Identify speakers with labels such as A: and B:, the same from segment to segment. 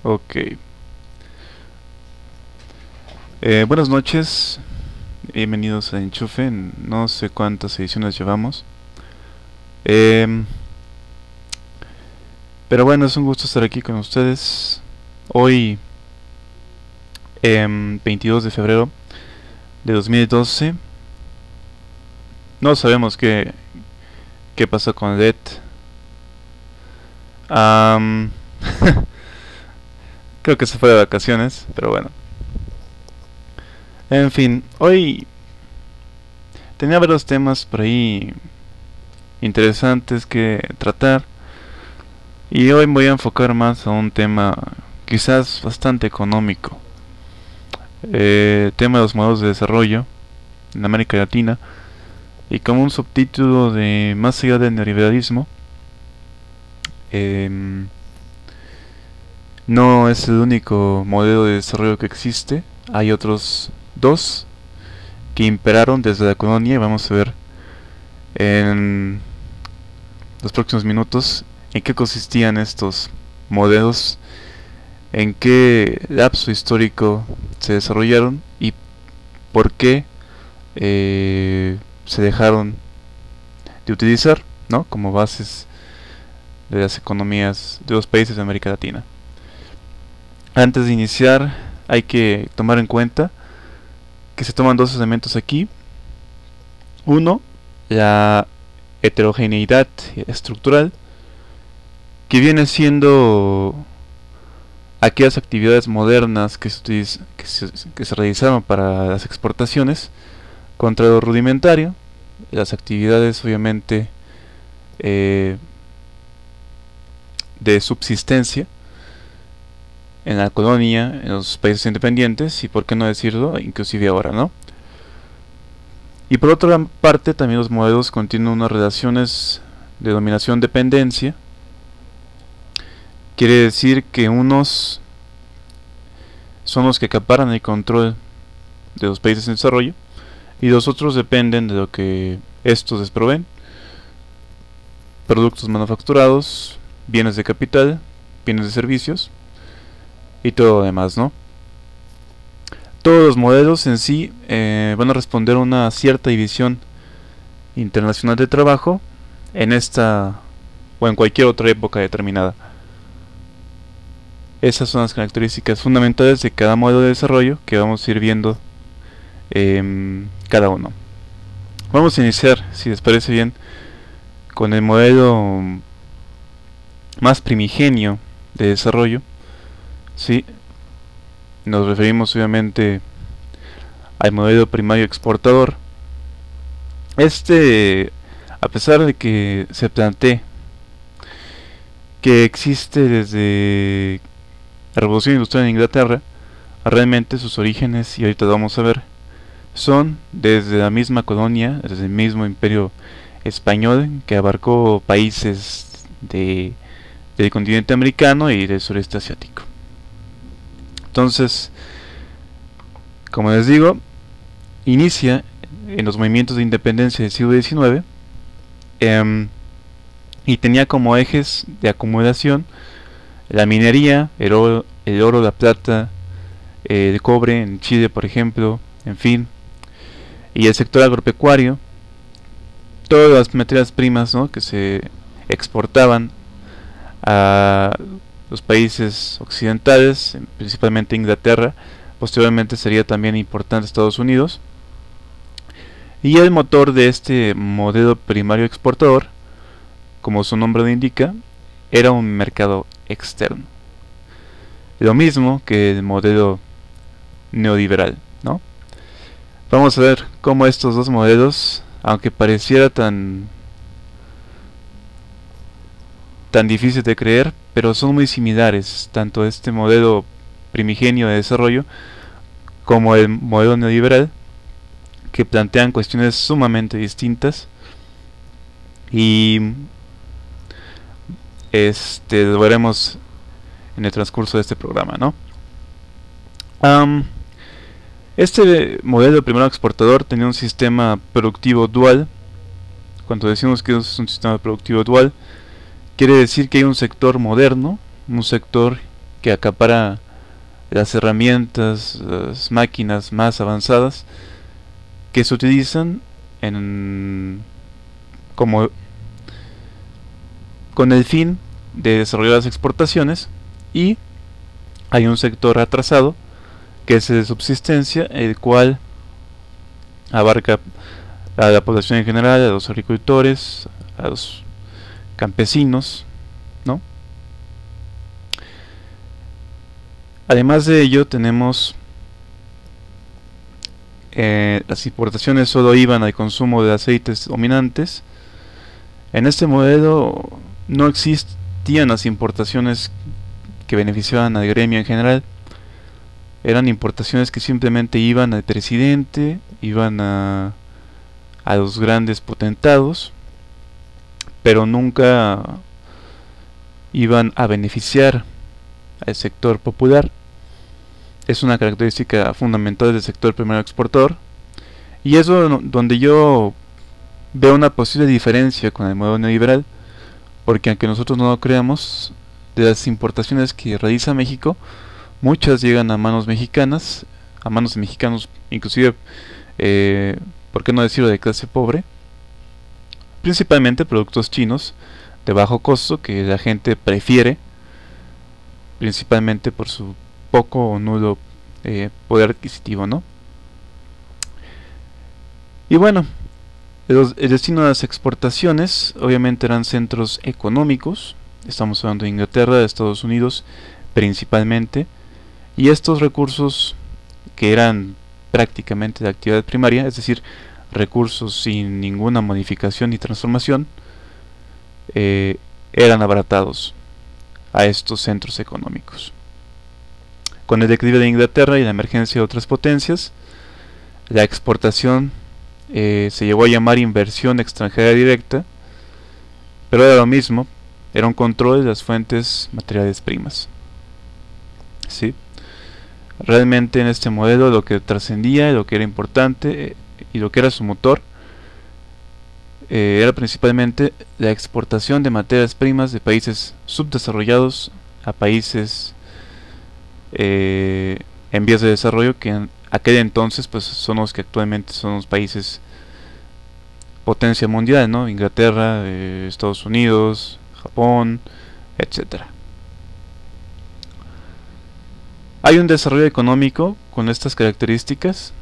A: Ok. Buenas noches, bienvenidos a Enchufe. No sé cuántas ediciones llevamos. Em, pero bueno, es un gusto estar aquí con ustedes. Hoy, 22 de febrero de 2012. No sabemos qué pasó con Dead. Am, Creo que se fue de vacaciones, pero bueno. En fin, hoy tenía varios temas por ahí interesantes que tratar. Y hoy me voy a enfocar más a un tema quizás bastante económico. Tema de los modelos de desarrollo en América Latina. Y como un subtítulo de más allá del neoliberalismo, em, no es el único modelo de desarrollo que existe. Hay otros dos que imperaron desde la colonia y vamos a ver en los próximos minutos en qué consistían estos modelos, en qué lapso histórico se desarrollaron y por qué se dejaron de utilizar, ¿no?, como bases de las economías de los países de América Latina. Antes de iniciar hay que tomar en cuenta que se toman dos elementos aquí. Uno, la heterogeneidad estructural, que viene siendo aquellas actividades modernas que se realizaron para las exportaciones contra lo rudimentario, las actividades obviamente de subsistencia en la colonia, en los países independientes y por qué no decirlo, inclusive ahora, ¿no? Y por otra parte también los modelos contienen unas relaciones de dominación-dependencia. Quiere decir que unos son los que acaparan el control de los países en desarrollo y los otros dependen de lo que estos les proveen: productos manufacturados, bienes de capital, bienes de servicios y todo lo demás, ¿no? Todos los modelos en sí van a responder a una cierta división internacional de trabajo en esta o en cualquier otra época determinada. Esas son las características fundamentales de cada modelo de desarrollo que vamos a ir viendo cada uno. Vamos a iniciar, si les parece bien, con el modelo más primigenio de desarrollo. Sí, nos referimos obviamente al modelo primario exportador. A pesar de que se plantee que existe desde la Revolución Industrial en Inglaterra, realmente sus orígenes, y ahorita lo vamos a ver, son desde la misma colonia, desde el mismo imperio español que abarcó países del continente americano y del sureste asiático. Entonces, como les digo, inicia en los movimientos de independencia del siglo XIX y tenía como ejes de acumulación la minería, el oro, la plata, el cobre en Chile, por ejemplo, en fin, y el sector agropecuario, todas las materias primas, ¿no?, que se exportaban a los países occidentales, principalmente Inglaterra. Posteriormente sería también importante Estados Unidos. Y el motor de este modelo primario exportador, como su nombre lo indica, era un mercado externo. Lo mismo que el modelo neoliberal, ¿no? Vamos a ver cómo estos dos modelos, aunque pareciera tan difícil de creer, pero son muy similares, tanto este modelo primigenio de desarrollo como el modelo neoliberal, que plantean cuestiones sumamente distintas y lo veremos en el transcurso de este programa, ¿no? Este modelo primero exportador tenía un sistema productivo dual. Cuando decimos que es un sistema productivo dual, quiere decir que hay un sector moderno, un sector que acapara las herramientas, las máquinas más avanzadas que se utilizan como con el fin de desarrollar las exportaciones, y hay un sector atrasado que es el de subsistencia, el cual abarca a la población en general, a los agricultores, a los campesinos, ¿no? Además de ello tenemos las importaciones solo iban al consumo de aceites dominantes. En este modelo no existían las importaciones que beneficiaban al gremio en general. Eran importaciones que simplemente iban al presidente, iban a los grandes potentados, pero nunca iban a beneficiar al sector popular. Es una característica fundamental del sector primario exportador, y es donde yo veo una posible diferencia con el modelo neoliberal, porque aunque nosotros no lo creamos, de las importaciones que realiza México, muchas llegan a manos mexicanas, a manos de mexicanos, inclusive, por qué no decirlo, de clase pobre, principalmente productos chinos de bajo costo que la gente prefiere, principalmente por su poco o nulo poder adquisitivo, ¿no? Y bueno, el destino de las exportaciones obviamente eran centros económicos. Estamos hablando de Inglaterra, de Estados Unidos principalmente, y estos recursos que eran prácticamente de actividad primaria, es decir, recursos sin ninguna modificación ni transformación, eran abaratados a estos centros económicos. Con el declive de Inglaterra y la emergencia de otras potencias, la exportación se llegó a llamar inversión extranjera directa, pero era lo mismo, era un control de las fuentes materiales primas. ¿Sí? Realmente en este modelo lo que trascendía, lo que era importante y lo que era su motor era principalmente la exportación de materias primas de países subdesarrollados a países en vías de desarrollo, que en aquel entonces pues son los que actualmente son los países potencia mundial, ¿no? Inglaterra, Estados Unidos, Japón, etcétera. Hay un desarrollo económico con estas características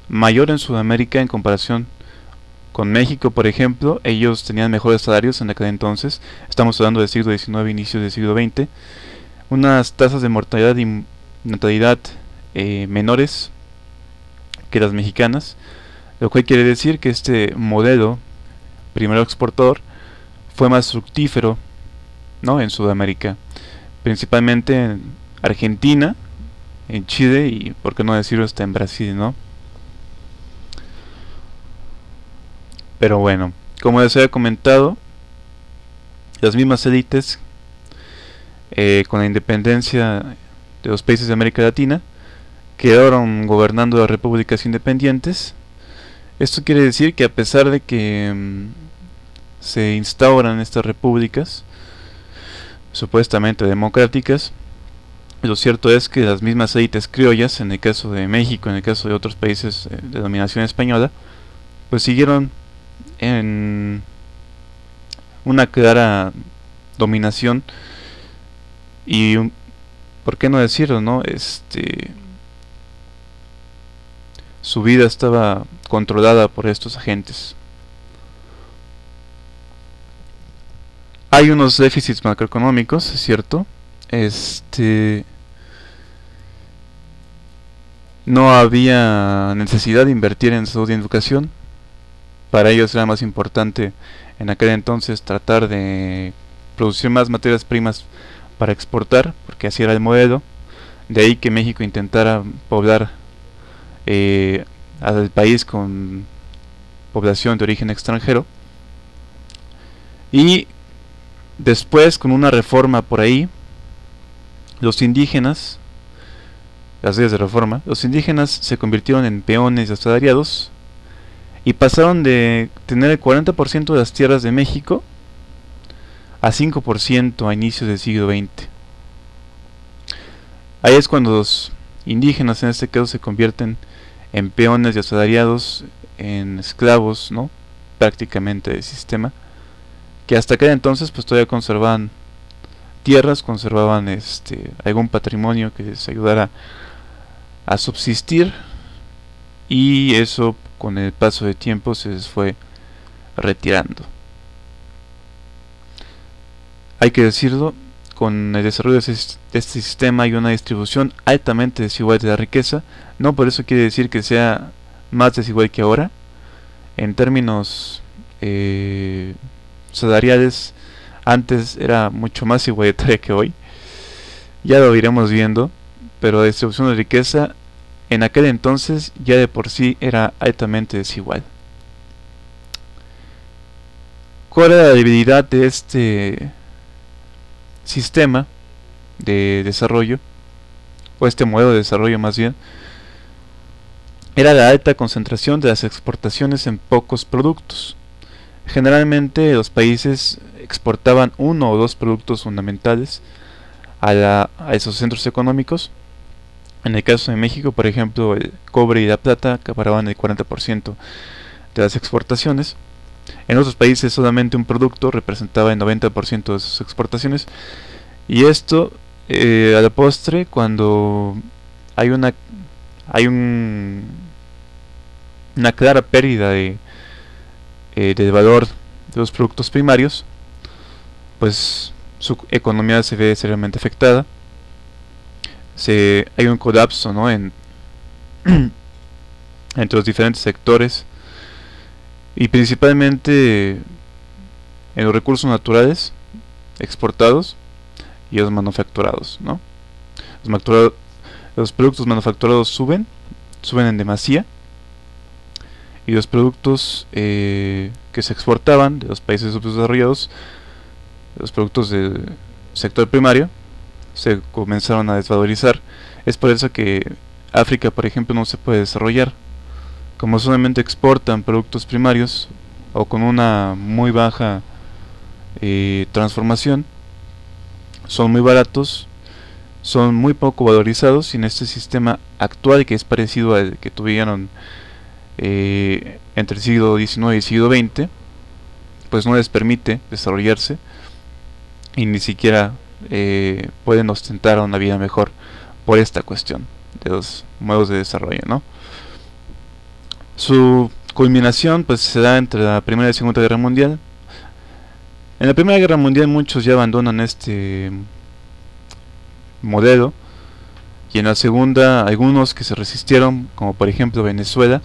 A: mayor en Sudamérica en comparación con México, por ejemplo. Ellos tenían mejores salarios en aquel entonces. Estamos hablando del siglo XIX, inicio del siglo XX. Unas tasas de mortalidad y natalidad menores que las mexicanas, lo cual quiere decir que este modelo primero exportador fue más fructífero, ¿no?, en Sudamérica, principalmente en Argentina, en Chile y, por qué no decirlo, hasta en Brasil, ¿no? Pero bueno, como les había comentado, las mismas élites, con la independencia de los países de América Latina, quedaron gobernando las repúblicas independientes. Esto quiere decir que a pesar de que se instauran estas repúblicas supuestamente democráticas, lo cierto es que las mismas élites criollas, en el caso de México, en el caso de otros países de dominación española, pues siguieron en una clara dominación y, ¿por qué no decirlo, no? Su vida estaba controlada por estos agentes. Hay unos déficits macroeconómicos, es cierto. No había necesidad de invertir en salud y educación. Para ellos era más importante en aquel entonces tratar de producir más materias primas para exportar, porque así era el modelo. De ahí que México intentara poblar al país con población de origen extranjero. Y después, con una reforma por ahí, los indígenas, las leyes de reforma, los indígenas se convirtieron en peones y asalariados y pasaron de tener el 40% de las tierras de México a 5% a inicios del siglo XX. Ahí es cuando los indígenas en este caso se convierten en peones y asalariados, en esclavos, ¿no? Prácticamente del sistema, que hasta aquel entonces pues todavía conservaban tierras, conservaban algún patrimonio que les ayudara a subsistir, y eso con el paso de tiempo se les fue retirando. Hay que decirlo, con el desarrollo de este sistema hay una distribución altamente desigual de la riqueza. No por eso quiere decir que sea más desigual que ahora. En términos salariales, antes era mucho más igualitaria que hoy. Ya lo iremos viendo, pero la distribución de riqueza en aquel entonces ya de por sí era altamente desigual. ¿Cuál era la debilidad de este sistema de desarrollo, o este modelo de desarrollo más bien? Era la alta concentración de las exportaciones en pocos productos. Generalmente los países exportaban uno o dos productos fundamentales a esos centros económicos. En el caso de México, por ejemplo, el cobre y la plata acaparaban el 40% de las exportaciones. En otros países solamente un producto representaba el 90% de sus exportaciones. Y esto, a la postre, cuando hay una clara pérdida del valor de los productos primarios, pues su economía se ve seriamente afectada. Hay un colapso, ¿no? Entre los diferentes sectores, y principalmente en los recursos naturales exportados y los manufacturados, ¿no? Los productos manufacturados suben en demasía, y los productos que se exportaban de los países subdesarrollados, los productos del sector primario, se comenzaron a desvalorizar. Es por eso que África, por ejemplo, no se puede desarrollar. Como solamente exportan productos primarios o con una muy baja transformación, son muy baratos, son muy poco valorizados, y en este sistema actual, que es parecido al que tuvieron entre el siglo XIX y el siglo XX, pues no les permite desarrollarse, y ni siquiera pueden ostentar una vida mejor por esta cuestión de los modos de desarrollo, ¿no? Su culminación pues se da entre la Primera y Segunda Guerra Mundial. En la Primera Guerra Mundial muchos ya abandonan este modelo, y en la Segunda algunos que se resistieron, como por ejemplo Venezuela,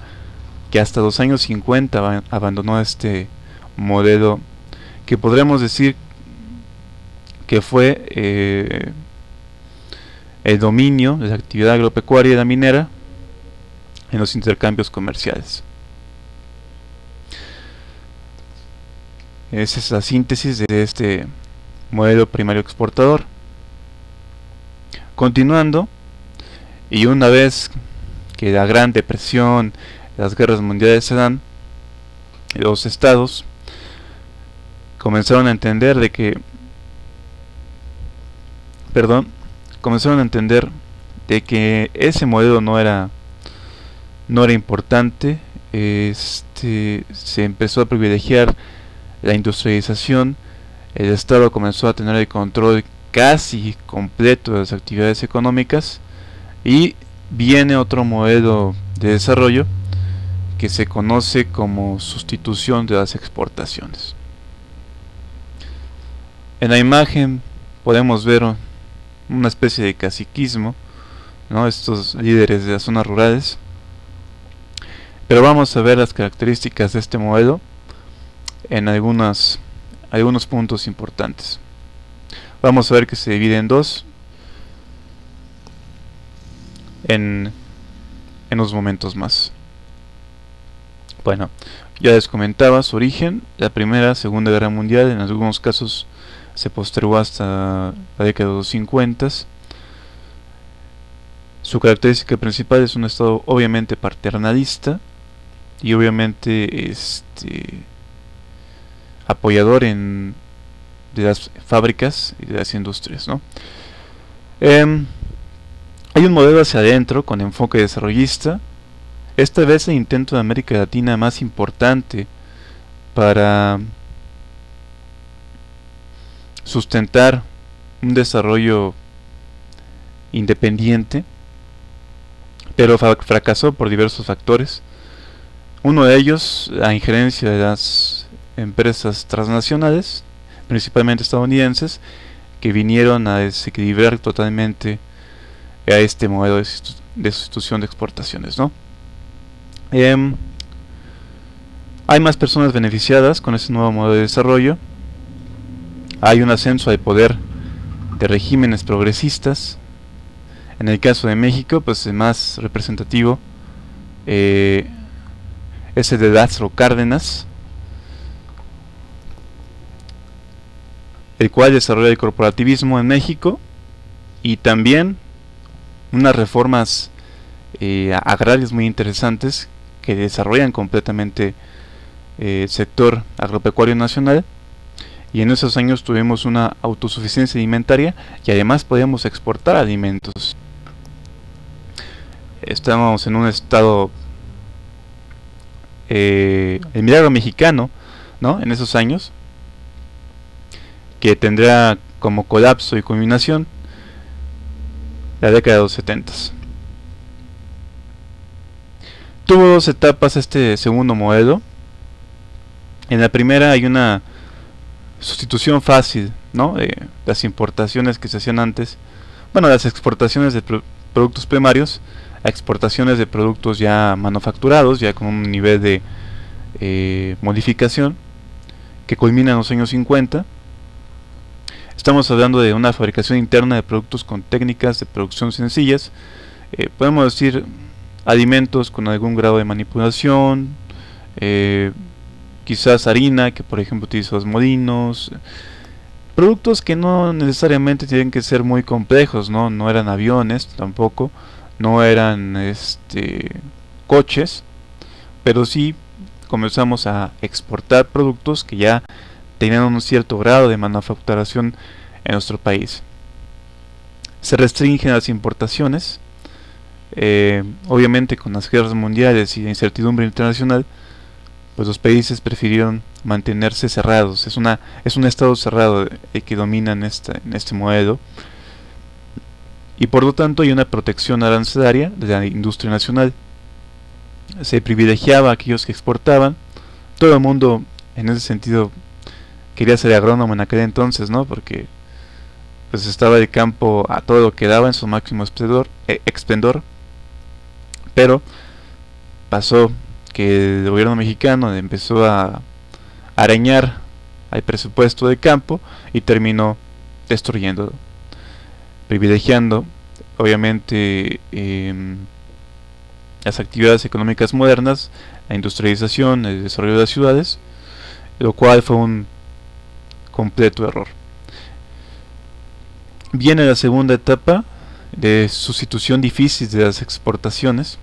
A: que hasta los años 50 abandonó este modelo, que podríamos decir que fue el dominio de la actividad agropecuaria y la minera en los intercambios comerciales. Esa es la síntesis de este modelo primario exportador. Continuando, y una vez que la Gran Depresión, las guerras mundiales se dan, los estados comenzaron a entender de que ese modelo no era importante. Se empezó a privilegiar la industrialización. El Estado comenzó a tener el control casi completo de las actividades económicas, y viene otro modelo de desarrollo que se conoce como sustitución de las exportaciones. En la imagen podemos ver una especie de caciquismo, ¿no? Estos líderes de las zonas rurales. Pero vamos a ver las características de este modelo en algunos puntos importantes. Vamos a ver que se divide en dos en unos momentos más. Bueno, ya les comentaba su origen. La Primera, Segunda Guerra Mundial en algunos casos se postergó hasta la década de los 50. Su característica principal es un estado obviamente paternalista, y obviamente apoyador de las fábricas y de las industrias, ¿no? Hay un modelo hacia adentro con enfoque desarrollista, esta vez el intento de América Latina más importante para sustentar un desarrollo independiente, pero fracasó por diversos factores. Uno de ellos, la injerencia de las empresas transnacionales, principalmente estadounidenses, que vinieron a desequilibrar totalmente a este modelo de sustitución de exportaciones, ¿no? Hay más personas beneficiadas con este nuevo modelo de desarrollo. Hay un ascenso al poder de regímenes progresistas. En el caso de México, pues el más representativo es el de Lázaro Cárdenas, el cual desarrolla el corporativismo en México y también unas reformas agrarias muy interesantes que desarrollan completamente el sector agropecuario nacional, y en esos años tuvimos una autosuficiencia alimentaria y además podíamos exportar alimentos. Estábamos en un estado, el milagro mexicano, ¿no? En esos años, que tendrá como colapso y culminación la década de los 70. Tuvo dos etapas este segundo modelo. En la primera hay una sustitución fácil, ¿no? De las importaciones que se hacían antes, bueno, las exportaciones de productos primarios a exportaciones de productos ya manufacturados, ya con un nivel de modificación que culmina en los años 50. Estamos hablando de una fabricación interna de productos con técnicas de producción sencillas, podemos decir alimentos con algún grado de manipulación, quizás harina que por ejemplo utiliza los molinos, productos que no necesariamente tienen que ser muy complejos, no eran aviones tampoco, no eran coches, pero sí comenzamos a exportar productos que ya tenían un cierto grado de manufacturación en nuestro país. Se restringen las importaciones, obviamente con las guerras mundiales y la incertidumbre internacional, pues los países prefirieron mantenerse cerrados. Es un estado cerrado el que domina en este modelo, y por lo tanto hay una protección arancelaria de la industria nacional. Se privilegiaba a aquellos que exportaban. Todo el mundo en ese sentido quería ser agrónomo en aquel entonces, ¿no? Porque pues estaba el campo a todo lo que daba en su máximo esplendor, pero pasó que el gobierno mexicano empezó a arañar al presupuesto del campo y terminó destruyéndolo, privilegiando obviamente las actividades económicas modernas, la industrialización, el desarrollo de las ciudades, lo cual fue un completo error. Viene la segunda etapa de sustitución difícil de las exportaciones.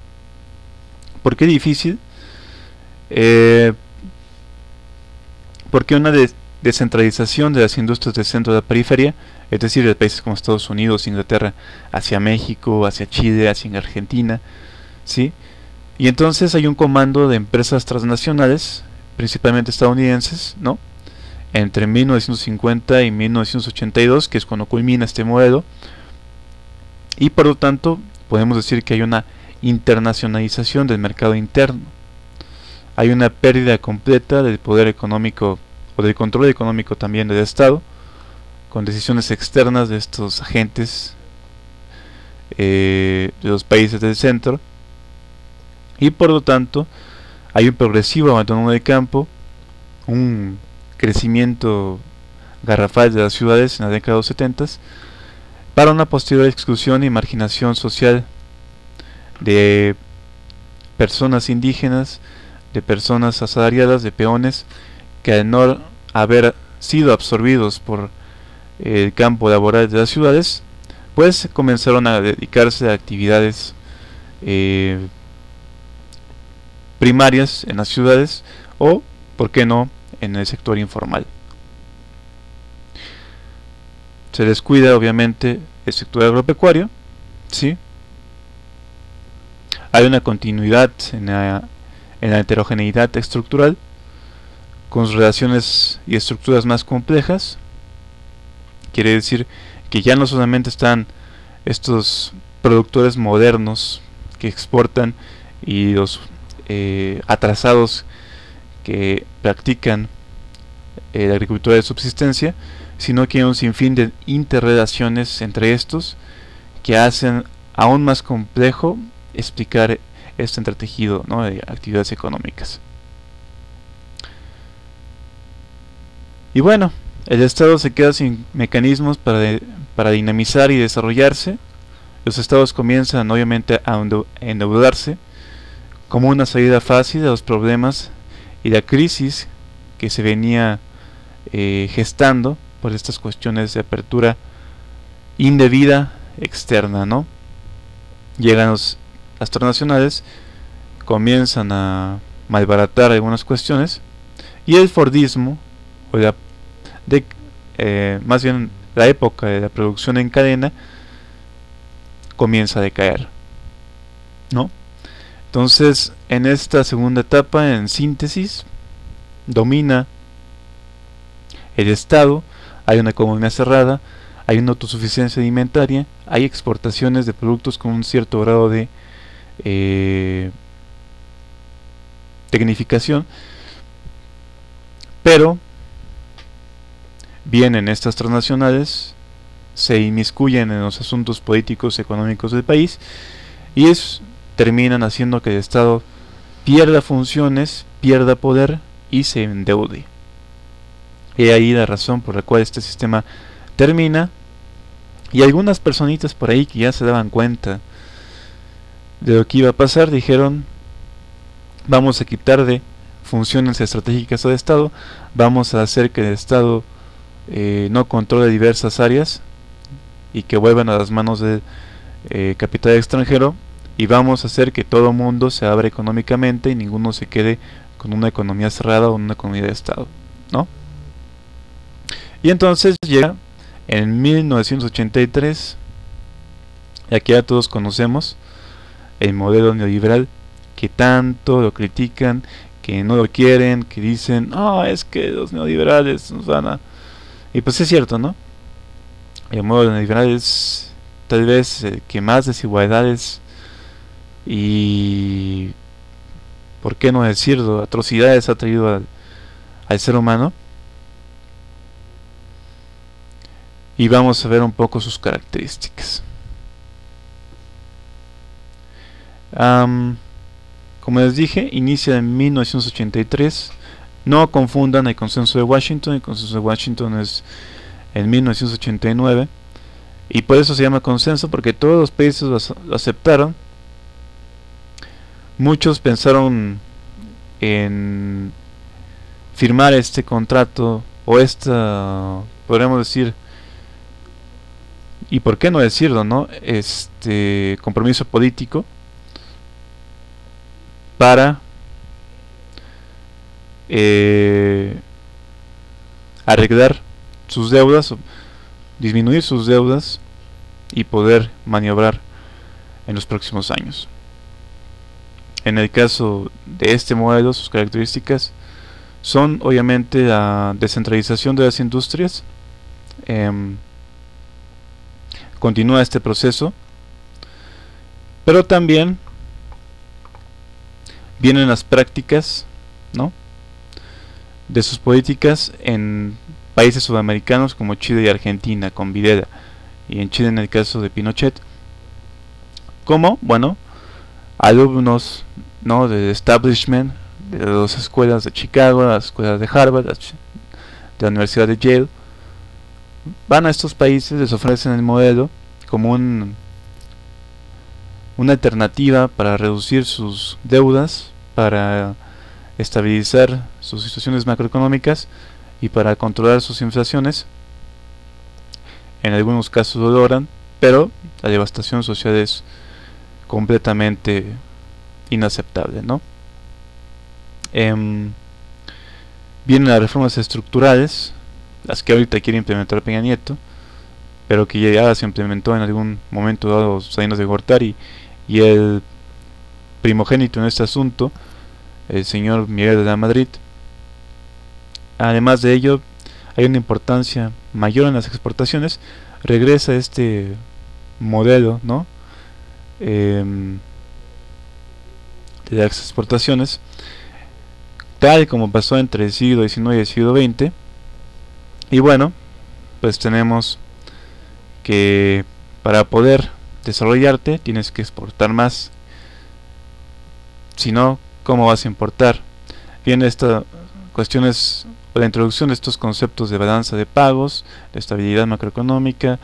A: ¿Por qué difícil? Porque una descentralización de las industrias del centro de la periferia, es decir, de países como Estados Unidos, Inglaterra, hacia México, hacia Chile, hacia Argentina, ¿sí? Y entonces hay un comando de empresas transnacionales, principalmente estadounidenses, ¿no? Entre 1950 y 1982, que es cuando culmina este modelo, y por lo tanto podemos decir que hay una internacionalización del mercado interno. Hay una pérdida completa del poder económico o del control económico también del Estado, con decisiones externas de estos agentes de los países del centro, y por lo tanto hay un progresivo abandono del campo, un crecimiento garrafal de las ciudades en la década de los 70, para una posterior exclusión y marginación social de personas indígenas, de personas asalariadas, de peones, que al no haber sido absorbidos por el campo laboral de las ciudades, pues comenzaron a dedicarse a actividades primarias en las ciudades, o, por qué no, en el sector informal. Se descuida obviamente el sector agropecuario, ¿sí? hay una continuidad en la heterogeneidad estructural, con relaciones y estructuras más complejas. Quiere decir que ya no solamente están estos productores modernos que exportan y los atrasados que practican la agricultura de subsistencia, sino que hay un sinfín de interrelaciones entre estos que hacen aún más complejo explicar este entretejido, ¿no?, de actividades económicas. Y bueno, el Estado se queda sin mecanismos para dinamizar y desarrollarse. Los estados comienzan obviamente a endeudarse como una salida fácil a los problemas y la crisis que se venía gestando por estas cuestiones de apertura indebida externa, ¿no? Llegan las transnacionales, comienzan a malbaratar algunas cuestiones, y el Fordismo, o más bien la época de la producción en cadena, comienza a decaer, ¿no? Entonces, en esta segunda etapa, en síntesis, domina el Estado, hay una economía cerrada, hay una autosuficiencia alimentaria, hay exportaciones de productos con un cierto grado de tecnificación, pero vienen estas transnacionales, se inmiscuyen en los asuntos políticos y económicos del país, y terminan haciendo que el Estado pierda funciones, pierda poder y se endeude. Y ahí la razón por la cual este sistema termina, y algunas personitas por ahí que ya se daban cuenta de lo que iba a pasar, dijeron: vamos a quitar de funciones estratégicas al Estado, vamos a hacer que el Estado no controle diversas áreas y que vuelvan a las manos del capital extranjero, y vamos a hacer que todo mundo se abra económicamente y ninguno se quede con una economía cerrada o una economía de Estado, ¿no? Y entonces llega en 1983, y aquí ya todos conocemos el modelo neoliberal, que tanto lo critican, que no lo quieren, que dicen: no, es que los neoliberales nos van a... Y pues es cierto, ¿no? El modelo neoliberal es tal vez el que más desigualdades y, ¿por qué no decirlo?, atrocidades ha traído al ser humano. Y vamos a ver un poco sus características. Como les dije, inicia en 1983. No confundan el consenso de Washington. El consenso de Washington es en 1989, y por eso se llama consenso, porque todos los países lo aceptaron. Muchos pensaron en firmar este contrato, o podríamos decir, y por qué no decirlo, ¿no?, este compromiso político para arreglar sus deudas, o disminuir sus deudas, y poder maniobrar en los próximos años. En el caso de este modelo, sus características son obviamente la descentralización de las industrias. Continúa este proceso, pero también vienen las prácticas, ¿no?, de sus políticas en países sudamericanos como Chile y Argentina con Videla, y en Chile en el caso de Pinochet, como, bueno, alumnos, ¿no?, del establishment de las escuelas de Chicago, las escuelas de Harvard, de la Universidad de Yale, van a estos países, les ofrecen el modelo como una alternativa para reducir sus deudas, para estabilizar sus situaciones macroeconómicas y para controlar sus inflaciones. En algunos casos lo logran, pero la devastación social es completamente inaceptable, ¿no? Vienen las reformas estructurales, las que ahorita quiere implementar Peña Nieto, pero que ya se implementó en algún momento dado Salinas de Gortari, y el primogénito en este asunto, el señor Miguel de la Madrid. Además de ello, hay una importancia mayor en las exportaciones. Regresa este modelo, ¿no? De las exportaciones, tal como pasó entre el siglo XIX y el siglo XX. Y bueno, pues tenemos que para poder desarrollarte tienes que exportar más. Si no, ¿cómo vas a importar? Viene esta cuestiones o la introducción de estos conceptos de balanza de pagos, de estabilidad macroeconómica,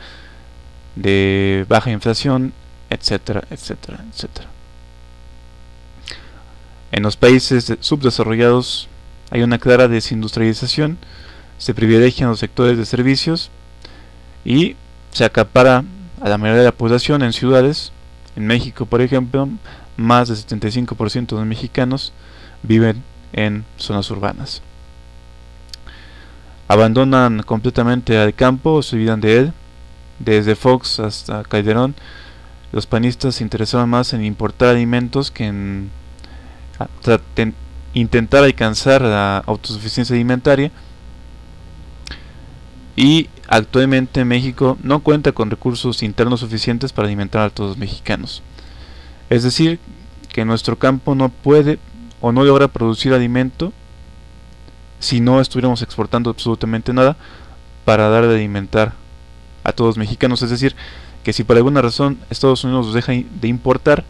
A: de baja inflación, etcétera, etcétera, etcétera. En los países subdesarrollados hay una clara desindustrialización, se privilegian los sectores de servicios y se acapara a la mayoría de la población en ciudades. En México, por ejemplo, más del 75% de los mexicanos viven en zonas urbanas. Abandonan completamente al campo, se olvidan de él. Desde Fox hasta Calderón, los panistas se interesaban más en importar alimentos que en intentar alcanzar la autosuficiencia alimentaria. Y actualmente México no cuenta con recursos internos suficientes para alimentar a todos los mexicanos. Es decir, que nuestro campo no puede o no logra producir alimento si no estuviéramos exportando absolutamente nada para dar de alimentar a todos los mexicanos. Es decir, que si por alguna razón Estados Unidos nos deja de importar,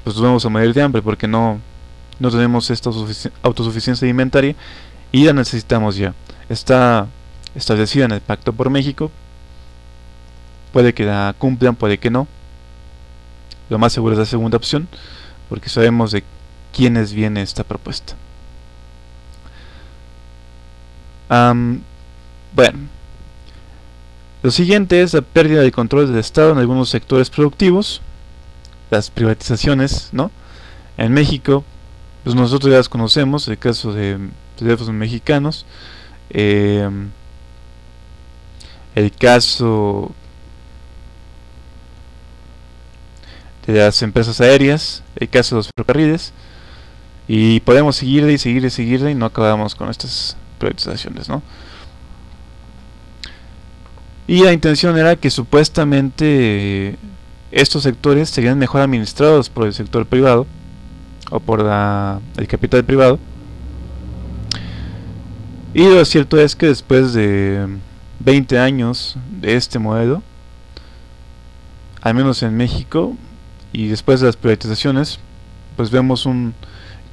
A: pues nos vamos a morir de hambre porque no tenemos esta autosuficiencia alimentaria y la necesitamos ya. Está establecida en el Pacto por México, puede que la cumplan, puede que no. Lo más seguro es la segunda opción, porque sabemos de quiénes viene esta propuesta. Bueno, lo siguiente es la pérdida de control del Estado en algunos sectores productivos, las privatizaciones, ¿no? En México, pues nosotros ya las conocemos, el caso de teléfonos mexicanos, el caso de las empresas aéreas, el caso de los ferrocarriles, y podemos seguirle y seguirle y no acabamos con estas privatizaciones, ¿no? Y la intención era que supuestamente estos sectores serían mejor administrados por el sector privado o por el capital privado. Y lo cierto es que después de 20 años de este modelo, al menos en México, y después de las privatizaciones, pues vemos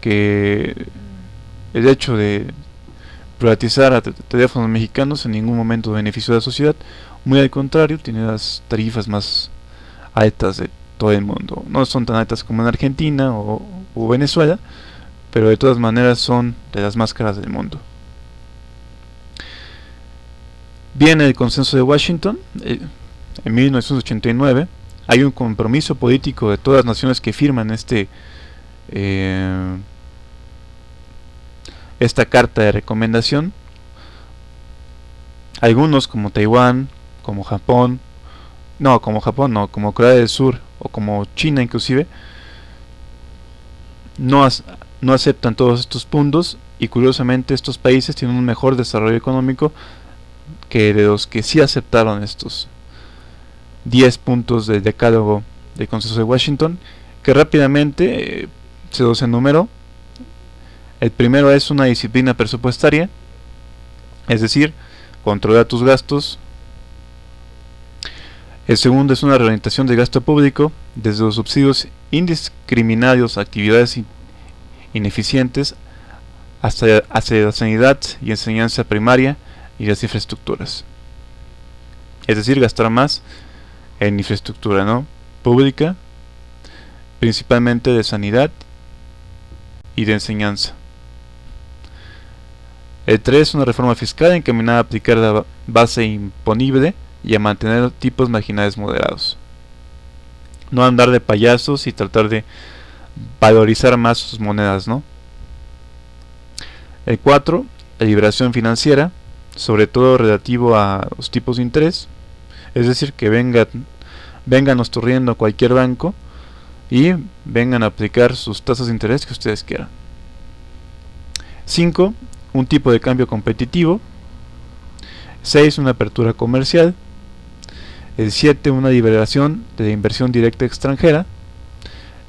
A: que el hecho de privatizar a teléfonos mexicanos en ningún momento benefició a la sociedad, muy al contrario, tiene las tarifas más altas de todo el mundo. No son tan altas como en Argentina o Venezuela, pero de todas maneras son de las más caras del mundo. Viene el consenso de Washington en 1989. Hay un compromiso político de todas las naciones que firman esta carta de recomendación. Algunos como Taiwán, como Japón, como Corea del Sur o como China inclusive, no aceptan todos estos puntos, y curiosamente estos países tienen un mejor desarrollo económico que de los que sí aceptaron estos 10 puntos del decálogo del Consenso de Washington, que rápidamente se los enumeró. El primero es una disciplina presupuestaria, es decir, controlar tus gastos. El segundo es una reorientación del gasto público desde los subsidios indiscriminados a actividades ineficientes hacia la sanidad y enseñanza primaria y las infraestructuras. Es decir, gastar más en infraestructura, ¿no?, pública, principalmente de sanidad y de enseñanza. El 3 es una reforma fiscal encaminada a aplicar la base imponible y a mantener tipos marginales moderados. No andar de payasos y tratar de valorizar más sus monedas, ¿no? El 4, la liberación financiera, sobre todo relativo a los tipos de interés. Es decir, que venga nos corriendo cualquier banco y vengan a aplicar sus tasas de interés que ustedes quieran. 5. Un tipo de cambio competitivo. 6. Una apertura comercial. El 7. Una liberación de la inversión directa extranjera.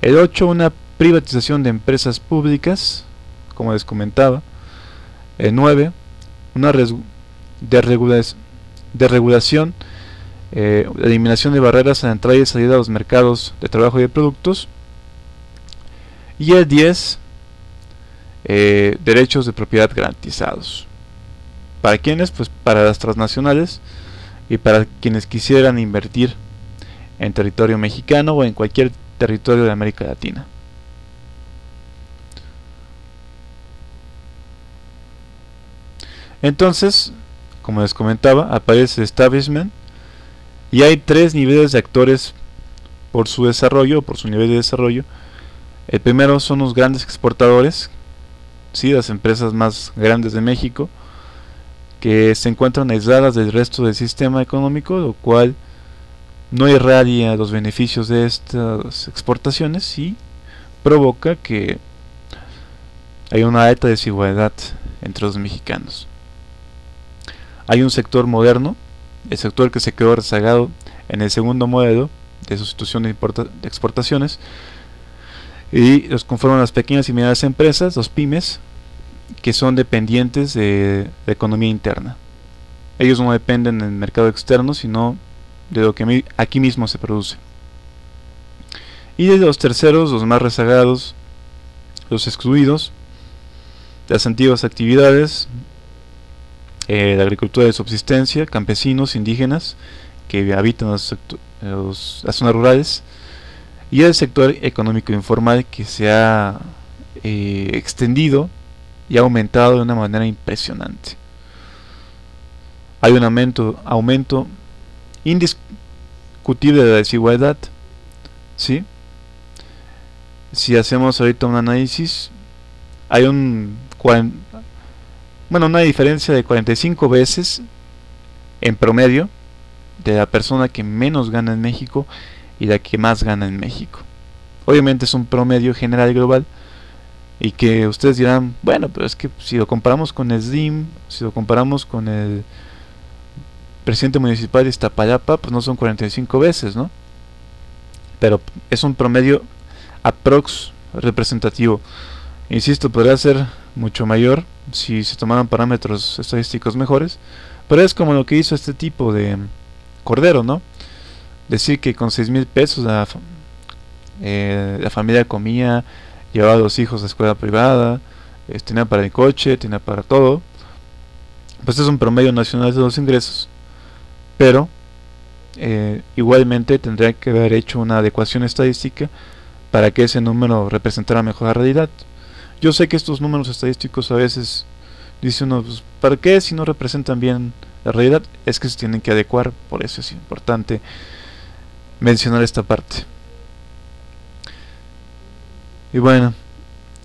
A: El 8. Una privatización de empresas públicas, como les comentaba. El 9. Una desregulación, eliminación de barreras a la entrada y salida a los mercados de trabajo y de productos. Y el 10. Derechos de propiedad garantizados. ¿Para quiénes? Pues para las transnacionales y para quienes quisieran invertir en territorio mexicano o en cualquier territorio de América Latina. Entonces, como les comentaba, aparece el establishment y hay 3 niveles de actores por su desarrollo, por su nivel de desarrollo. El primero son los grandes exportadores, ¿sí? Las empresas más grandes de México, que se encuentran aisladas del resto del sistema económico, lo cual no irradia los beneficios de estas exportaciones y provoca que haya una alta desigualdad entre los mexicanos. Hay un sector moderno, el sector que se quedó rezagado en el segundo modelo de sustitución de exportaciones, y los conforman las pequeñas y medianas empresas, los pymes, que son dependientes de la economía interna. Ellos no dependen del mercado externo, sino de lo que aquí mismo se produce. Y de los terceros, los más rezagados, los excluidos, las antiguas actividades, la agricultura de subsistencia, campesinos, indígenas que habitan las zonas rurales, y el sector económico informal, que se ha extendido y ha aumentado de una manera impresionante. Hay un aumento indiscutible de la desigualdad, ¿sí? Si hacemos ahorita un análisis, hay una diferencia de 45 veces en promedio de la persona que menos gana en México y la que más gana en México. Obviamente es un promedio general y global, y que ustedes dirán, bueno, pero es que si lo comparamos con el SLIM, si lo comparamos con el presidente municipal de Iztapalapa, pues no son 45 veces, ¿no? Pero es un promedio aprox representativo. Insisto, podría ser mucho mayor si se tomaran parámetros estadísticos mejores, pero es como lo que hizo este tipo de Cordero, ¿no? Decir que con 6,000 pesos la familia comía, llevaba a los hijos a escuela privada, tenía para el coche, tenía para todo. Pues es un promedio nacional de los ingresos, pero igualmente tendría que haber hecho una adecuación estadística para que ese número representara mejor la realidad. Yo sé que estos números estadísticos a veces dice uno, pues, ¿para qué si no representan bien la realidad? Es que se tienen que adecuar, por eso es importante mencionar esta parte. Y bueno,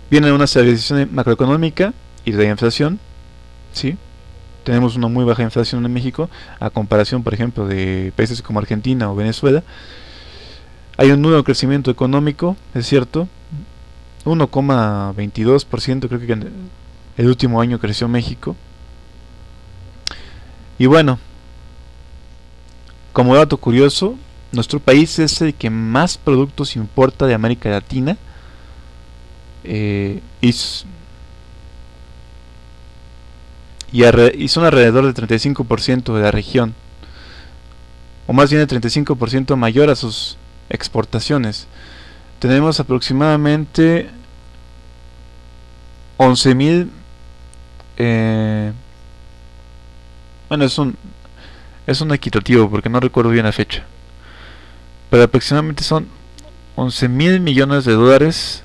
A: viene una estabilización macroeconómica y de la inflación, ¿sí? Tenemos una muy baja inflación en México a comparación, por ejemplo, de países como Argentina o Venezuela. Hay un nulo crecimiento económico, es cierto, 1,22% creo que el último año creció México. Y bueno, como dato curioso, nuestro país es el que más productos importa de América Latina, y son alrededor del 35% de la región, o más bien el 35% mayor a sus exportaciones. Tenemos aproximadamente 11,000, bueno, es un equitativo porque no recuerdo bien la fecha, pero aproximadamente son 11,000 millones de dólares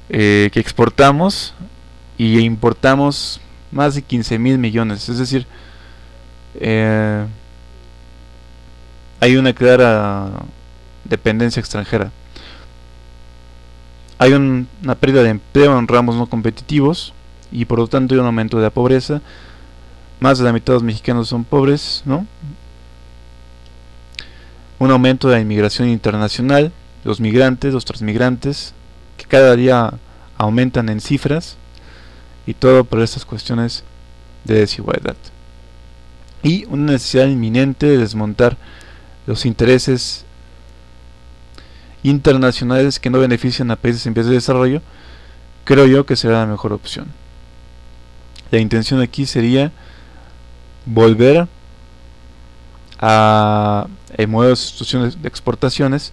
A: que exportamos, y importamos más de 15,000 millones, es decir, hay una clara dependencia extranjera. Hay una pérdida de empleo en ramos no competitivos y por lo tanto hay un aumento de la pobreza. Más de la mitad de los mexicanos son pobres, ¿no? un aumento de la inmigración internacional, los migrantes, los transmigrantes, que cada día aumentan en cifras, y todo por estas cuestiones de desigualdad. Y una necesidad inminente de desmontar los intereses internacionales que no benefician a países en vías de desarrollo, creo yo que será la mejor opción. La intención aquí sería volver a modelo de sustituciones de exportaciones,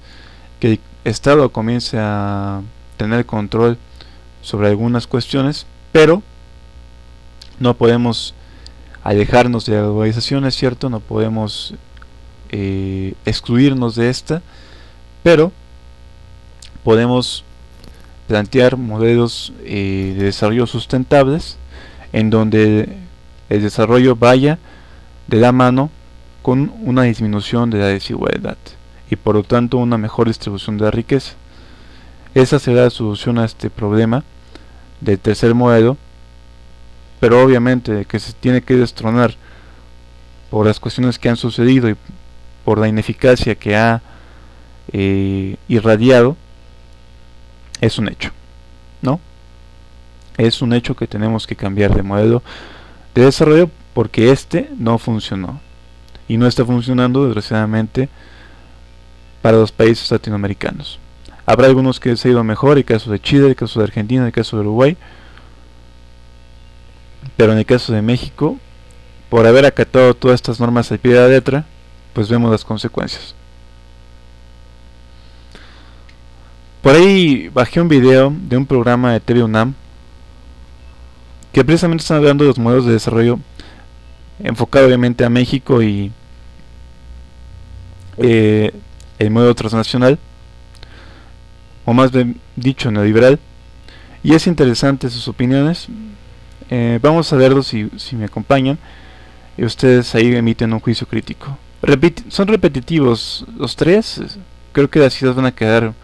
A: que el Estado comience a tener control sobre algunas cuestiones, pero no podemos alejarnos de la globalización, es cierto, no podemos excluirnos de esta, pero podemos plantear modelos de desarrollo sustentables en donde el desarrollo vaya de la mano con una disminución de la desigualdad y por lo tanto una mejor distribución de la riqueza. Esa será la solución a este problema del tercer modelo, pero obviamente que se tiene que destronar por las cuestiones que han sucedido y por la ineficacia que ha irradiado, es un hecho, ¿no? Es un hecho que tenemos que cambiar de modelo de desarrollo porque este no funcionó y no está funcionando desgraciadamente para los países latinoamericanos. Habrá algunos que les ha ido mejor, el caso de Chile, el caso de Argentina, el caso de Uruguay, pero en el caso de México, por haber acatado todas estas normas al pie de la letra, pues vemos las consecuencias. Por ahí bajé un video de un programa de TV UNAM que precisamente están hablando de los modelos de desarrollo enfocado obviamente a México y el modelo transnacional, o más bien dicho neoliberal, y es interesante sus opiniones. Vamos a verlos si me acompañan y ustedes ahí emiten un juicio crítico. Son repetitivos los tres, creo que las ideas van a quedar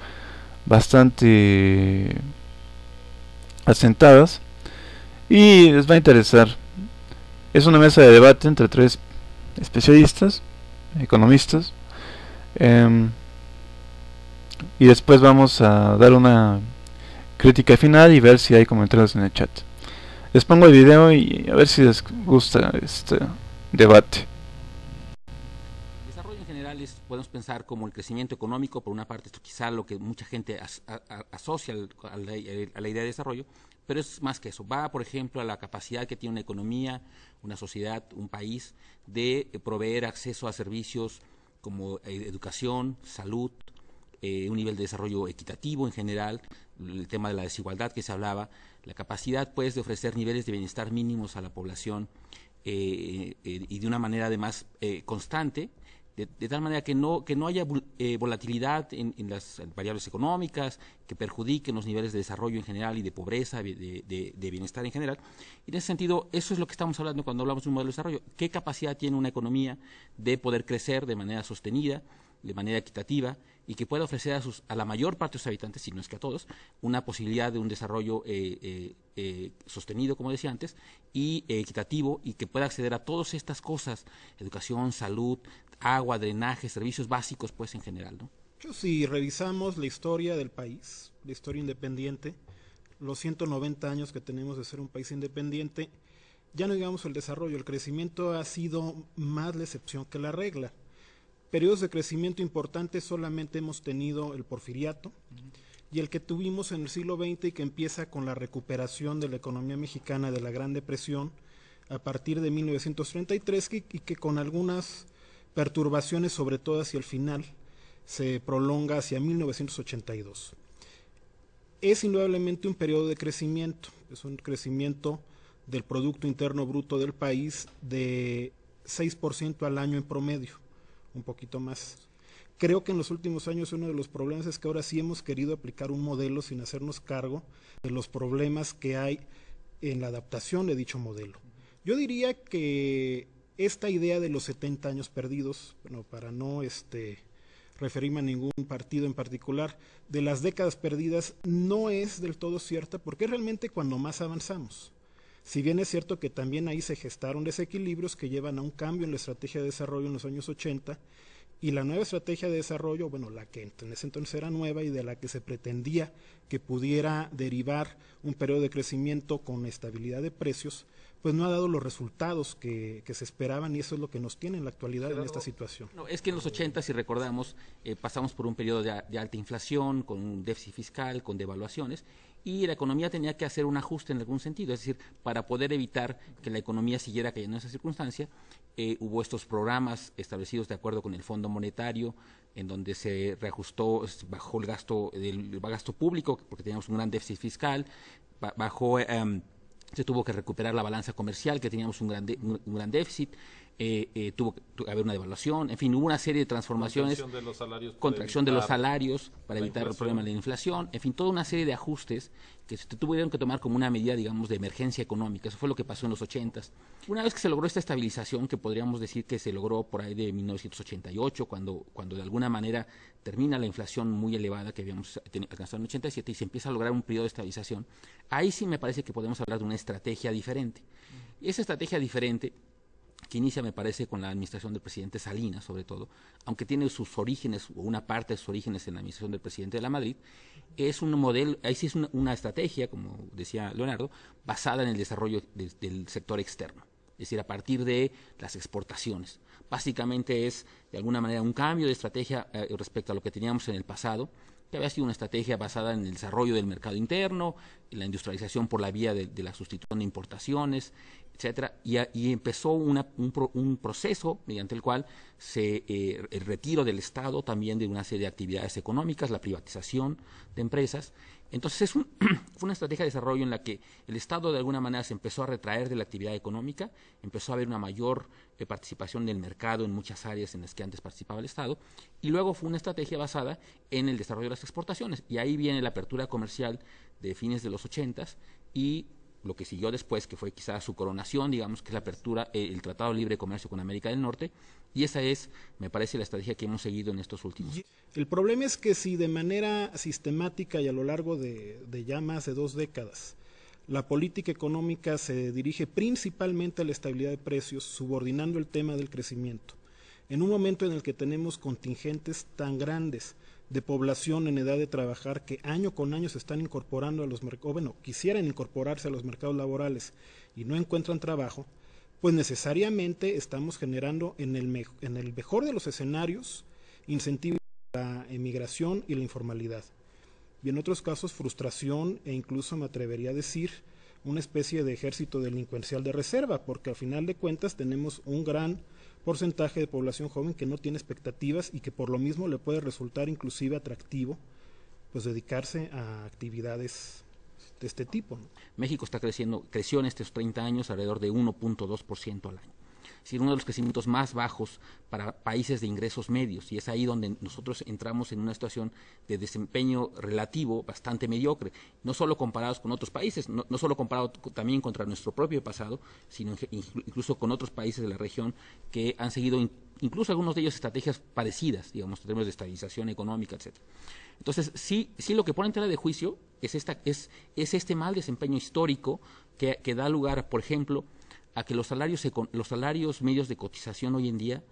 A: bastante asentadas y les va a interesar. Es una mesa de debate entre tres especialistas, economistas, y después vamos a dar una crítica final y ver si hay comentarios en el chat. Les pongo el video y a ver si les gusta este debate.
B: Desarrollo en general podemos pensar como el crecimiento económico, por una parte, esto quizá lo que mucha gente asocia a la idea de desarrollo, pero es más que eso. Va, por ejemplo, a la capacidad que tiene una economía, una sociedad, un país, de proveer acceso a servicios como educación, salud, un nivel de desarrollo equitativo en general, el tema de la desigualdad que se hablaba, la capacidad pues de ofrecer niveles de bienestar mínimos a la población y de una manera además constante, de tal manera que no haya volatilidad en las variables económicas que perjudiquen los niveles de desarrollo en general y de pobreza, de bienestar en general. Y en ese sentido, eso es lo que estamos hablando cuando hablamos de un modelo de desarrollo. ¿Qué capacidad tiene una economía de poder crecer de manera sostenida, de manera equitativa, y que pueda ofrecer a la mayor parte de sus habitantes, si no es que a todos, una posibilidad de un desarrollo sostenido, como decía antes, y equitativo, y que pueda acceder a todas estas cosas, educación, salud, agua, drenaje, servicios básicos, pues en general, ¿no?
C: Si revisamos la historia del país, la historia independiente, los 190 años que tenemos de ser un país independiente, ya no digamos el desarrollo, el crecimiento ha sido más la excepción que la regla. Periodos de crecimiento importantes solamente hemos tenido el porfiriato y el que tuvimos en el siglo XX y que empieza con la recuperación de la economía mexicana de la Gran Depresión a partir de 1933 y que con algunas perturbaciones, sobre todo hacia el final, se prolonga hacia 1982. Es indudablemente un periodo de crecimiento, es un crecimiento del Producto Interno Bruto del país de 6% al año en promedio, un poquito más. Creo que en los últimos años uno de los problemas es que ahora sí hemos querido aplicar un modelo sin hacernos cargo de los problemas que hay en la adaptación de dicho modelo. Yo diría que esta idea de los 70 años perdidos, bueno, para no referirme a ningún partido en particular, de las décadas perdidas no es del todo cierta porque es realmente cuando más avanzamos. Si bien es cierto que también ahí se gestaron desequilibrios que llevan a un cambio en la estrategia de desarrollo en los años 80 Y la nueva estrategia de desarrollo, bueno, la que en ese entonces era nueva y de la que se pretendía que pudiera derivar un periodo de crecimiento con estabilidad de precios, pues no ha dado los resultados que se esperaban, y eso es lo que nos tiene en la actualidad en esta situación.
B: No, es que en los 80, si recordamos, pasamos por un periodo de alta inflación, con un déficit fiscal, con devaluaciones, y la economía tenía que hacer un ajuste en algún sentido, es decir, para poder evitar que la economía siguiera cayendo en esa circunstancia, hubo estos programas establecidos de acuerdo con el Fondo Monetario, en donde se reajustó, bajó el gasto público, porque teníamos un gran déficit fiscal, bajó... se tuvo que recuperar la balanza comercial, que teníamos un gran déficit, tuvo que haber una devaluación, en fin, hubo una serie de transformaciones, contracción de los salarios para evitar el problema de la inflación, en fin, toda una serie de ajustes que se tuvieron que tomar como una medida, digamos, de emergencia económica. Eso fue lo que pasó en los 80s. Una vez que se logró esta estabilización, que podríamos decir que se logró por ahí de 1988, cuando de alguna manera termina la inflación muy elevada que habíamos alcanzado en 87 y se empieza a lograr un periodo de estabilización, ahí sí me parece que podemos hablar de una estrategia diferente. Y esa estrategia diferente, que inicia, me parece, con la administración del presidente Salinas, sobre todo, aunque tiene sus orígenes, o una parte de sus orígenes en la administración del presidente de la Madrid, es un modelo, ahí sí es una estrategia, como decía Leonardo, basada en el desarrollo del sector externo, es decir, a partir de las exportaciones. Básicamente es, de alguna manera, un cambio de estrategia respecto a lo que teníamos en el pasado, que había sido una estrategia basada en el desarrollo del mercado interno, en la industrialización por la vía de la sustitución de importaciones, etcétera, y empezó un proceso mediante el cual el retiro del Estado también de una serie de actividades económicas, la privatización de empresas. Entonces fue una estrategia de desarrollo en la que el Estado de alguna manera se empezó a retraer de la actividad económica, empezó a haber una mayor participación del mercado en muchas áreas en las que antes participaba el Estado, y luego fue una estrategia basada en el desarrollo de las exportaciones, y ahí viene la apertura comercial de fines de los 80s y lo que siguió después, que fue quizás su coronación, digamos, que es la apertura, el Tratado de Libre Comercio con América del Norte, y esa es, me parece, la estrategia que hemos seguido en estos últimos años.
C: El problema es que si de manera sistemática y a lo largo de ya más de 2 décadas, la política económica se dirige principalmente a la estabilidad de precios, subordinando el tema del crecimiento, en un momento en el que tenemos contingentes tan grandes de población en edad de trabajar que año con año se están incorporando a los mercados, bueno, quisieran incorporarse a los mercados laborales y no encuentran trabajo, pues necesariamente estamos generando en el mejor de los escenarios incentivos a la emigración y la informalidad, y en otros casos frustración e incluso, me atrevería a decir, una especie de ejército delincuencial de reserva, porque al final de cuentas tenemos un gran porcentaje de población joven que no tiene expectativas y que por lo mismo le puede resultar inclusive atractivo pues dedicarse a actividades de este tipo, ¿no?
B: México creció en estos 30 años alrededor de 1.2% al año. Es decir, uno de los crecimientos más bajos para países de ingresos medios, y es ahí donde nosotros entramos en una situación de desempeño relativo bastante mediocre, no solo comparados con otros países, no solo comparado también contra nuestro propio pasado, sino incluso con otros países de la región que han seguido incluso algunos de ellos estrategias parecidas, digamos, en términos de estabilización económica, etcétera. Entonces, sí lo que pone en tela de juicio es este mal desempeño histórico que da lugar, por ejemplo, a que los salarios medios de cotización hoy en día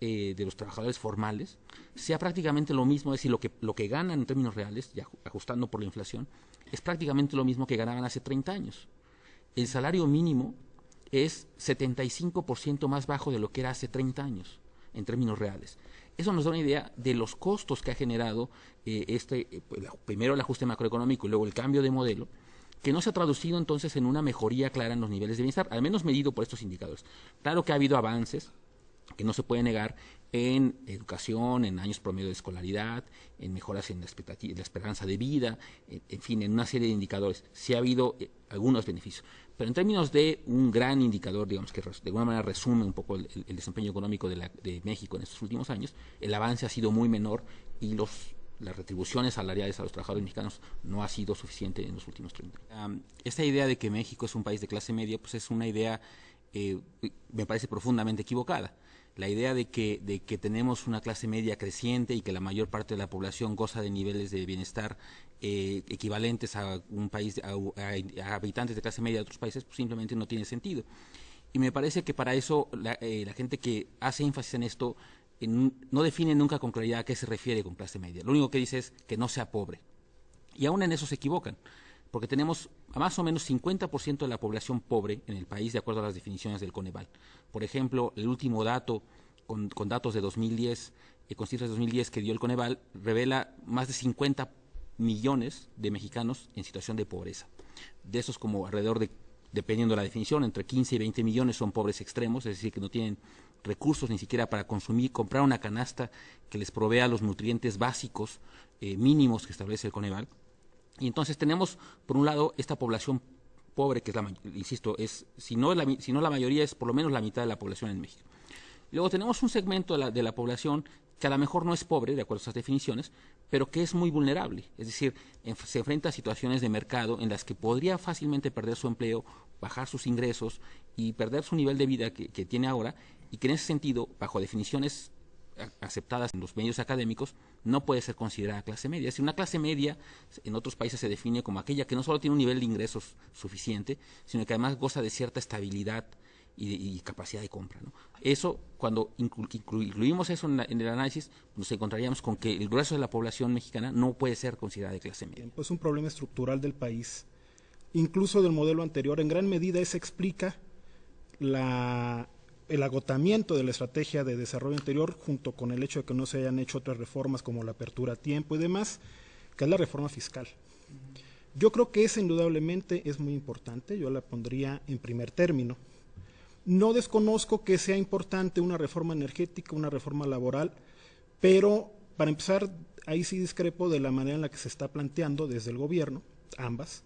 B: de los trabajadores formales sea prácticamente lo mismo, es decir, lo que ganan en términos reales, ya ajustando por la inflación, es prácticamente lo mismo que ganaban hace 30 años. El salario mínimo es 75% más bajo de lo que era hace 30 años, en términos reales. Eso nos da una idea de los costos que ha generado primero el ajuste macroeconómico y luego el cambio de modelo, que no se ha traducido entonces en una mejoría clara en los niveles de bienestar, al menos medido por estos indicadores. Claro que ha habido avances, que no se puede negar, en educación, en años promedio de escolaridad, en mejoras en la esperanza de vida, en fin, en una serie de indicadores. Sí ha habido algunos beneficios. Pero en términos de un gran indicador, digamos, que de alguna manera resume un poco el desempeño económico de México en estos últimos años, el avance ha sido muy menor y las retribuciones salariales a los trabajadores mexicanos no ha sido suficiente en los últimos 30 años. Esta idea de que México es un país de clase media, pues es una idea, me parece profundamente equivocada. La idea de que tenemos una clase media creciente y que la mayor parte de la población goza de niveles de bienestar equivalentes a un país, a habitantes de clase media de otros países, pues simplemente no tiene sentido. Y me parece que para eso la gente que hace énfasis en esto no define nunca con claridad a qué se refiere con clase media. Lo único que dice es que no sea pobre. Y aún en eso se equivocan, porque tenemos a más o menos 50% de la población pobre en el país, de acuerdo a las definiciones del Coneval. Por ejemplo, el último dato, con datos de 2010, con cifras de 2010 que dio el Coneval, revela más de 50 millones de mexicanos en situación de pobreza. De esos, como alrededor de, dependiendo de la definición, entre 15 y 20 millones son pobres extremos, es decir, que no tienen recursos ni siquiera para consumir, comprar una canasta que les provea los nutrientes básicos mínimos que establece el Coneval. Y entonces tenemos, por un lado, esta población pobre, que es insisto, si no la mayoría, es por lo menos la mitad de la población en México. Luego tenemos un segmento de la población que a lo mejor no es pobre, de acuerdo a estas definiciones, pero que es muy vulnerable, es decir, se enfrenta a situaciones de mercado en las que podría fácilmente perder su empleo, bajar sus ingresos y perder su nivel de vida que tiene ahora, y que en ese sentido, bajo definiciones aceptadas en los medios académicos, no puede ser considerada clase media. Es decir, una clase media en otros países se define como aquella que no solo tiene un nivel de ingresos suficiente, sino que además goza de cierta estabilidad y capacidad de compra, ¿no? Eso, cuando incluimos eso en el análisis, nos encontraríamos con que el grueso de la población mexicana no puede ser considerada de clase media.
C: Pues un problema estructural del país, incluso del modelo anterior. En gran medida eso explica el agotamiento de la estrategia de desarrollo anterior, junto con el hecho de que no se hayan hecho otras reformas como la apertura a tiempo y demás, que es la reforma fiscal. Yo creo que esa indudablemente es muy importante, yo la pondría en primer término. No desconozco que sea importante una reforma energética, una reforma laboral, pero para empezar, ahí sí discrepo de la manera en la que se está planteando desde el gobierno, ambas,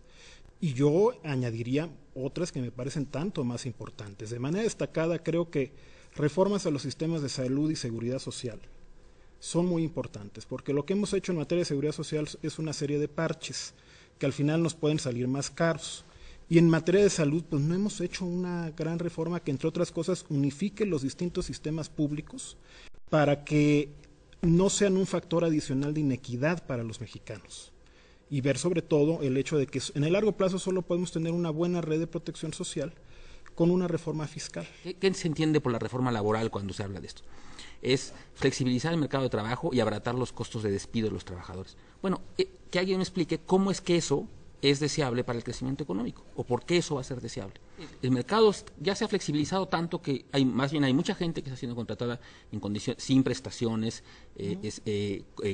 C: y yo añadiría otras que me parecen tanto más importantes. De manera destacada, creo que reformas a los sistemas de salud y seguridad social son muy importantes, porque lo que hemos hecho en materia de seguridad social es una serie de parches que al final nos pueden salir más caros. Y en materia de salud, pues no hemos hecho una gran reforma que, entre otras cosas, unifique los distintos sistemas públicos para que no sean un factor adicional de inequidad para los mexicanos. Y ver sobre todo el hecho de que en el largo plazo solo podemos tener una buena red de protección social con una reforma fiscal.
B: ¿Qué se entiende por la reforma laboral cuando se habla de esto? Es flexibilizar el mercado de trabajo y abaratar los costos de despido de los trabajadores. Bueno, que alguien me explique cómo es que eso es deseable para el crecimiento económico, o por qué eso va a ser deseable. El mercado ya se ha flexibilizado tanto que hay mucha gente que está siendo contratada en condiciones sin prestaciones,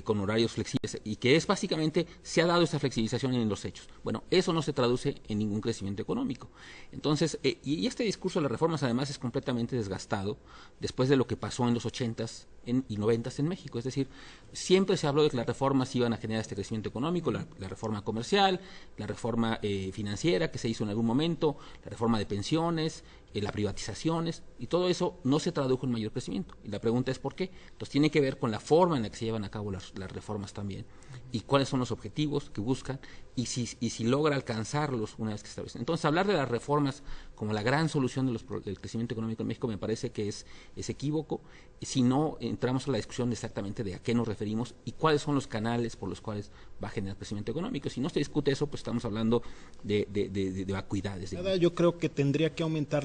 B: con horarios flexibles, y que es básicamente, se ha dado esa flexibilización en los hechos. Bueno, eso no se traduce en ningún crecimiento económico. Entonces, y este discurso de las reformas además es completamente desgastado después de lo que pasó en los 80s y 90s en México. Es decir, siempre se habló de que las reformas iban a generar este crecimiento económico, la reforma comercial, la reforma financiera que se hizo en algún momento, la reforma de pensiones, las privatizaciones, y todo eso no se tradujo en mayor crecimiento. Y la pregunta es ¿por qué? Entonces tiene que ver con la forma en la que se llevan a cabo las reformas también, y cuáles son los objetivos que buscan, y si logra alcanzarlos una vez que se establecen. Entonces hablar de las reformas como la gran solución del crecimiento económico en México me parece que es equívoco, si no entramos a la discusión exactamente de a qué nos referimos y cuáles son los canales por los cuales va a generar crecimiento económico. Si no se discute eso, pues estamos hablando de vacuidades.
C: Yo creo que tendría que aumentar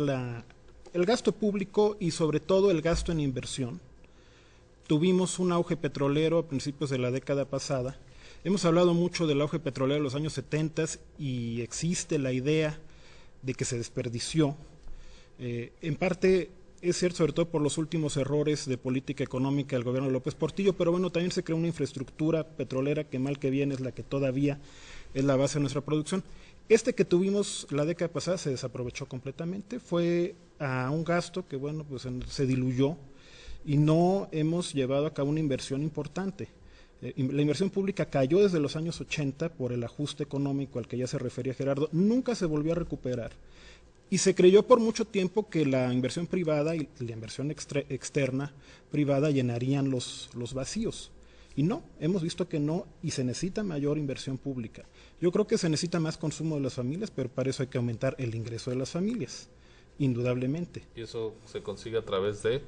C: el gasto público y sobre todo el gasto en inversión. Tuvimos un auge petrolero a principios de la década pasada. Hemos hablado mucho del auge petrolero de los años 70 y existe la idea de que se desperdició. En parte es cierto, sobre todo por los últimos errores de política económica del gobierno de López Portillo, pero bueno, también se creó una infraestructura petrolera que mal que bien es la que todavía es la base de nuestra producción. Que tuvimos la década pasada se desaprovechó completamente, fue a un gasto que bueno, pues se diluyó y no hemos llevado a cabo una inversión importante. La inversión pública cayó desde los años 80 por el ajuste económico al que ya se refería Gerardo, nunca se volvió a recuperar. Y se creyó por mucho tiempo que la inversión privada y la inversión externa privada llenarían los vacíos. Y no, hemos visto que no, y se necesita mayor inversión pública. Yo creo que se necesita más consumo de las familias, pero para eso hay que aumentar el ingreso de las familias, indudablemente.
D: ¿Y eso se consigue a través de?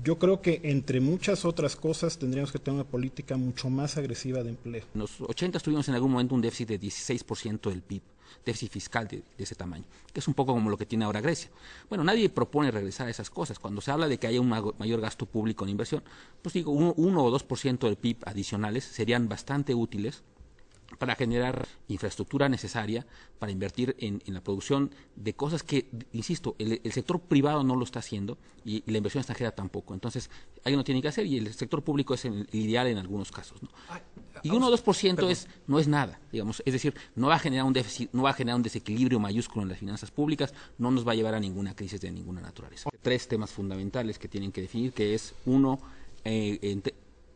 C: Yo creo que entre muchas otras cosas tendríamos que tener una política mucho más agresiva de empleo.
B: En los 80 tuvimos en algún momento un déficit de 16% del PIB, déficit fiscal de ese tamaño, que es un poco como lo que tiene ahora Grecia. Bueno, nadie propone regresar a esas cosas. Cuando se habla de que haya un mayor gasto público en inversión, pues digo, 1 o 2% del PIB adicionales serían bastante útiles para generar infraestructura necesaria para invertir en la producción de cosas que, insisto, el sector privado no lo está haciendo y la inversión extranjera tampoco. Entonces, alguien lo tiene que hacer y el sector público es el ideal en algunos casos, ¿no? Y 1 o 2% no es nada, digamos, es decir, no va a generar un déficit, no va a generar un desequilibrio mayúsculo en las finanzas públicas, no nos va a llevar a ninguna crisis de ninguna naturaleza. 3 temas fundamentales que tienen que definir, que es, uno,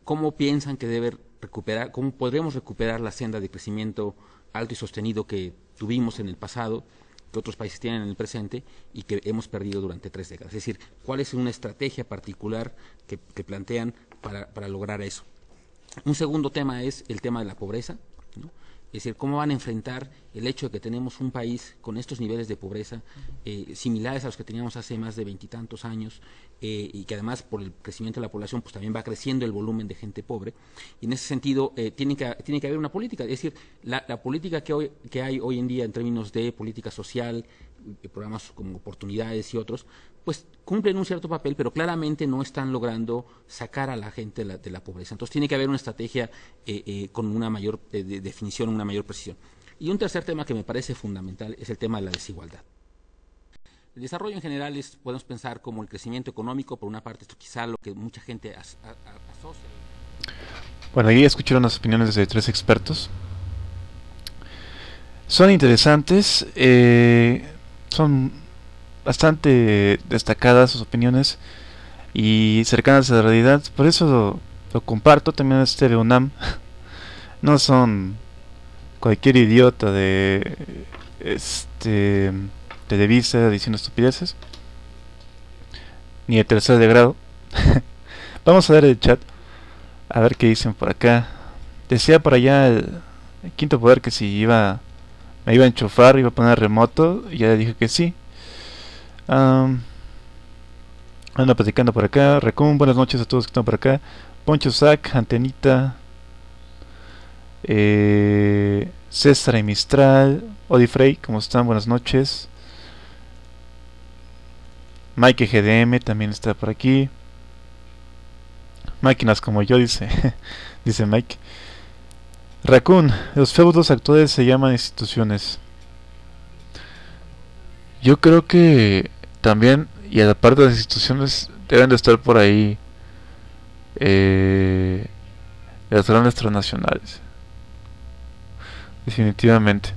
B: cómo piensan que debe recuperar, cómo podremos recuperar la senda de crecimiento alto y sostenido que tuvimos en el pasado, que otros países tienen en el presente y que hemos perdido durante 3 décadas. Es decir, cuál es una estrategia particular que plantean para lograr eso. Un segundo tema es el tema de la pobreza, ¿no? Es decir, cómo van a enfrentar el hecho de que tenemos un país con estos niveles de pobreza similares a los que teníamos hace más de 20 y tantos años, y que además por el crecimiento de la población pues también va creciendo el volumen de gente pobre, y en ese sentido tiene que haber una política. Es decir, la política que hay hoy en día en términos de política social, programas como Oportunidades y otros, pues cumplen un cierto papel, pero claramente no están logrando sacar a la gente de la pobreza. Entonces tiene que haber una estrategia con una mayor definición, una mayor precisión. Y un tercer tema que me parece fundamental es el tema de la desigualdad. El desarrollo en general podemos pensar como el crecimiento económico, por una parte, esto quizá lo que mucha gente asocia.
A: Bueno, ahí escucharon las opiniones de 3 expertos. Son interesantes, son bastante destacadas sus opiniones y cercanas a la realidad, por eso lo comparto. También es TV UNAM, no son cualquier idiota de Televisa diciendo estupideces, ni de tercer de grado. Vamos a ver el chat, a ver qué dicen por acá. Decía por allá el quinto poder que si me iba a enchufar, iba a poner remoto, y ya le dije que sí. Ando platicando por acá. Recum, buenas noches a todos que están por acá. Poncho Sac, Antenita, César y Mistral, Odifrey, ¿cómo están? Buenas noches. Mike GDM también está por aquí. Máquinas como yo, dice dice Mike. Raccoon, los feudos actuales se llaman instituciones. Yo creo que también, y a la parte de las instituciones, deben de estar por ahí las grandes transnacionales. Definitivamente.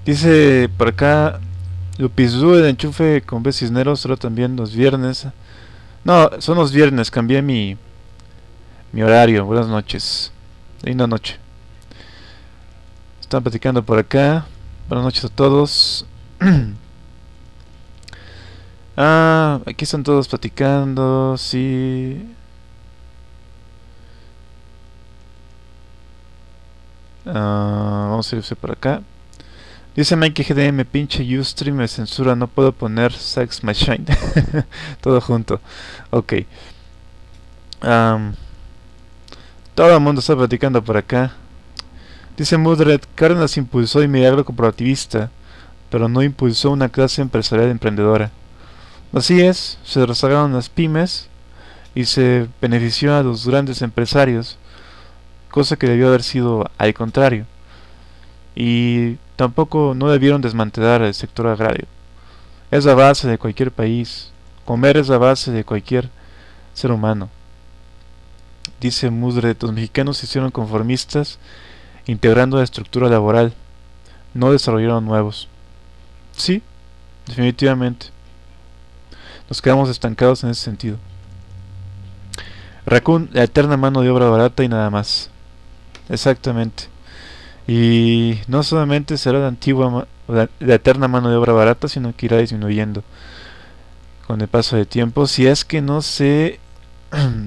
A: Dice por acá Lupizú, el enchufe con B Cisneros, solo también los viernes. No, son los viernes, cambié mi horario. Buenas noches. Linda noche. Están platicando por acá. Buenas noches a todos. Aquí están todos platicando. Sí. Vamos a irse por acá. Dice Mike GDM, pinche Ustream me censura, no puedo poner Sex Machine. Todo junto. Ok. Todo el mundo está platicando por acá. Dice Mudred, Cárdenas impulsó el milagro corporativista, pero no impulsó una clase empresarial emprendedora. Así es, se rezagaron las pymes y se benefició a los grandes empresarios, cosa que debió haber sido al contrario. Y tampoco no debieron desmantelar el sector agrario. Es la base de cualquier país. Comer es la base de cualquier ser humano. Dice Mudred, los mexicanos se hicieron conformistas integrando la estructura laboral, no desarrollaron nuevos. Sí, definitivamente. Nos quedamos estancados en ese sentido. Raccoon, la eterna mano de obra barata y nada más. Exactamente. Y no solamente será la eterna mano de obra barata, sino que irá disminuyendo con el paso del tiempo, si es que no se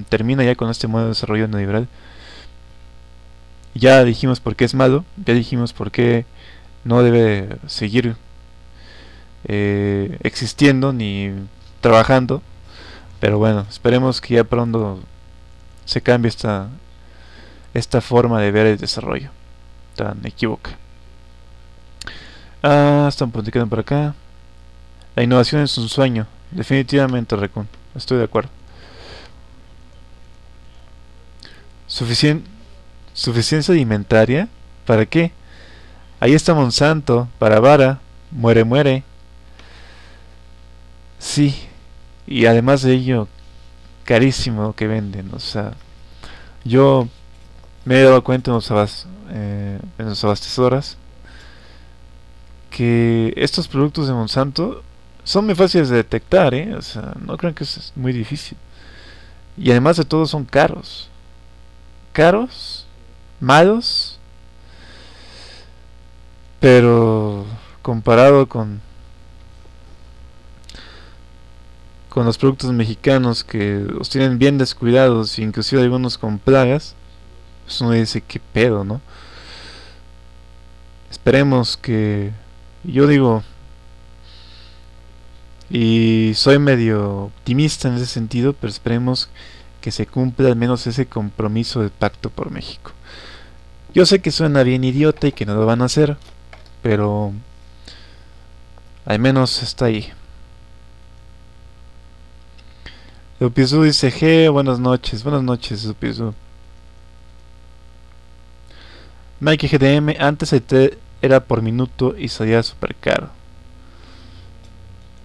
A: termina ya con este modo de desarrollo neoliberal. Ya dijimos por qué es malo, ya dijimos por qué no debe seguir existiendo ni trabajando, Pero bueno, esperemos que ya pronto se cambie esta forma de ver el desarrollo tan equívoca. Están platicando por acá. La innovación es un sueño. Definitivamente, Recon. Estoy de acuerdo. Suficiencia alimentaria. ¿Para qué? Ahí está Monsanto. Para vara. Muere, muere. Sí. Y además de ello, carísimo lo que venden. O sea, yo me he dado cuenta en las abastecedoras que estos productos de Monsanto son muy fáciles de detectar, ¿eh? O sea, no creo que es muy difícil. Y además de todo son caros. Caros, malos, pero comparado con los productos mexicanos que los tienen bien descuidados, inclusive algunos con plagas, pues uno dice, qué pedo, ¿no? Esperemos que, yo digo, y soy medio optimista en ese sentido, pero esperemos que se cumpla al menos ese compromiso del Pacto por México. Yo sé que suena bien idiota y que no lo van a hacer, pero al menos está ahí. Lupizu dice, buenas noches, Lupizu. Mike GDM, antes el té era por minuto y salía super caro.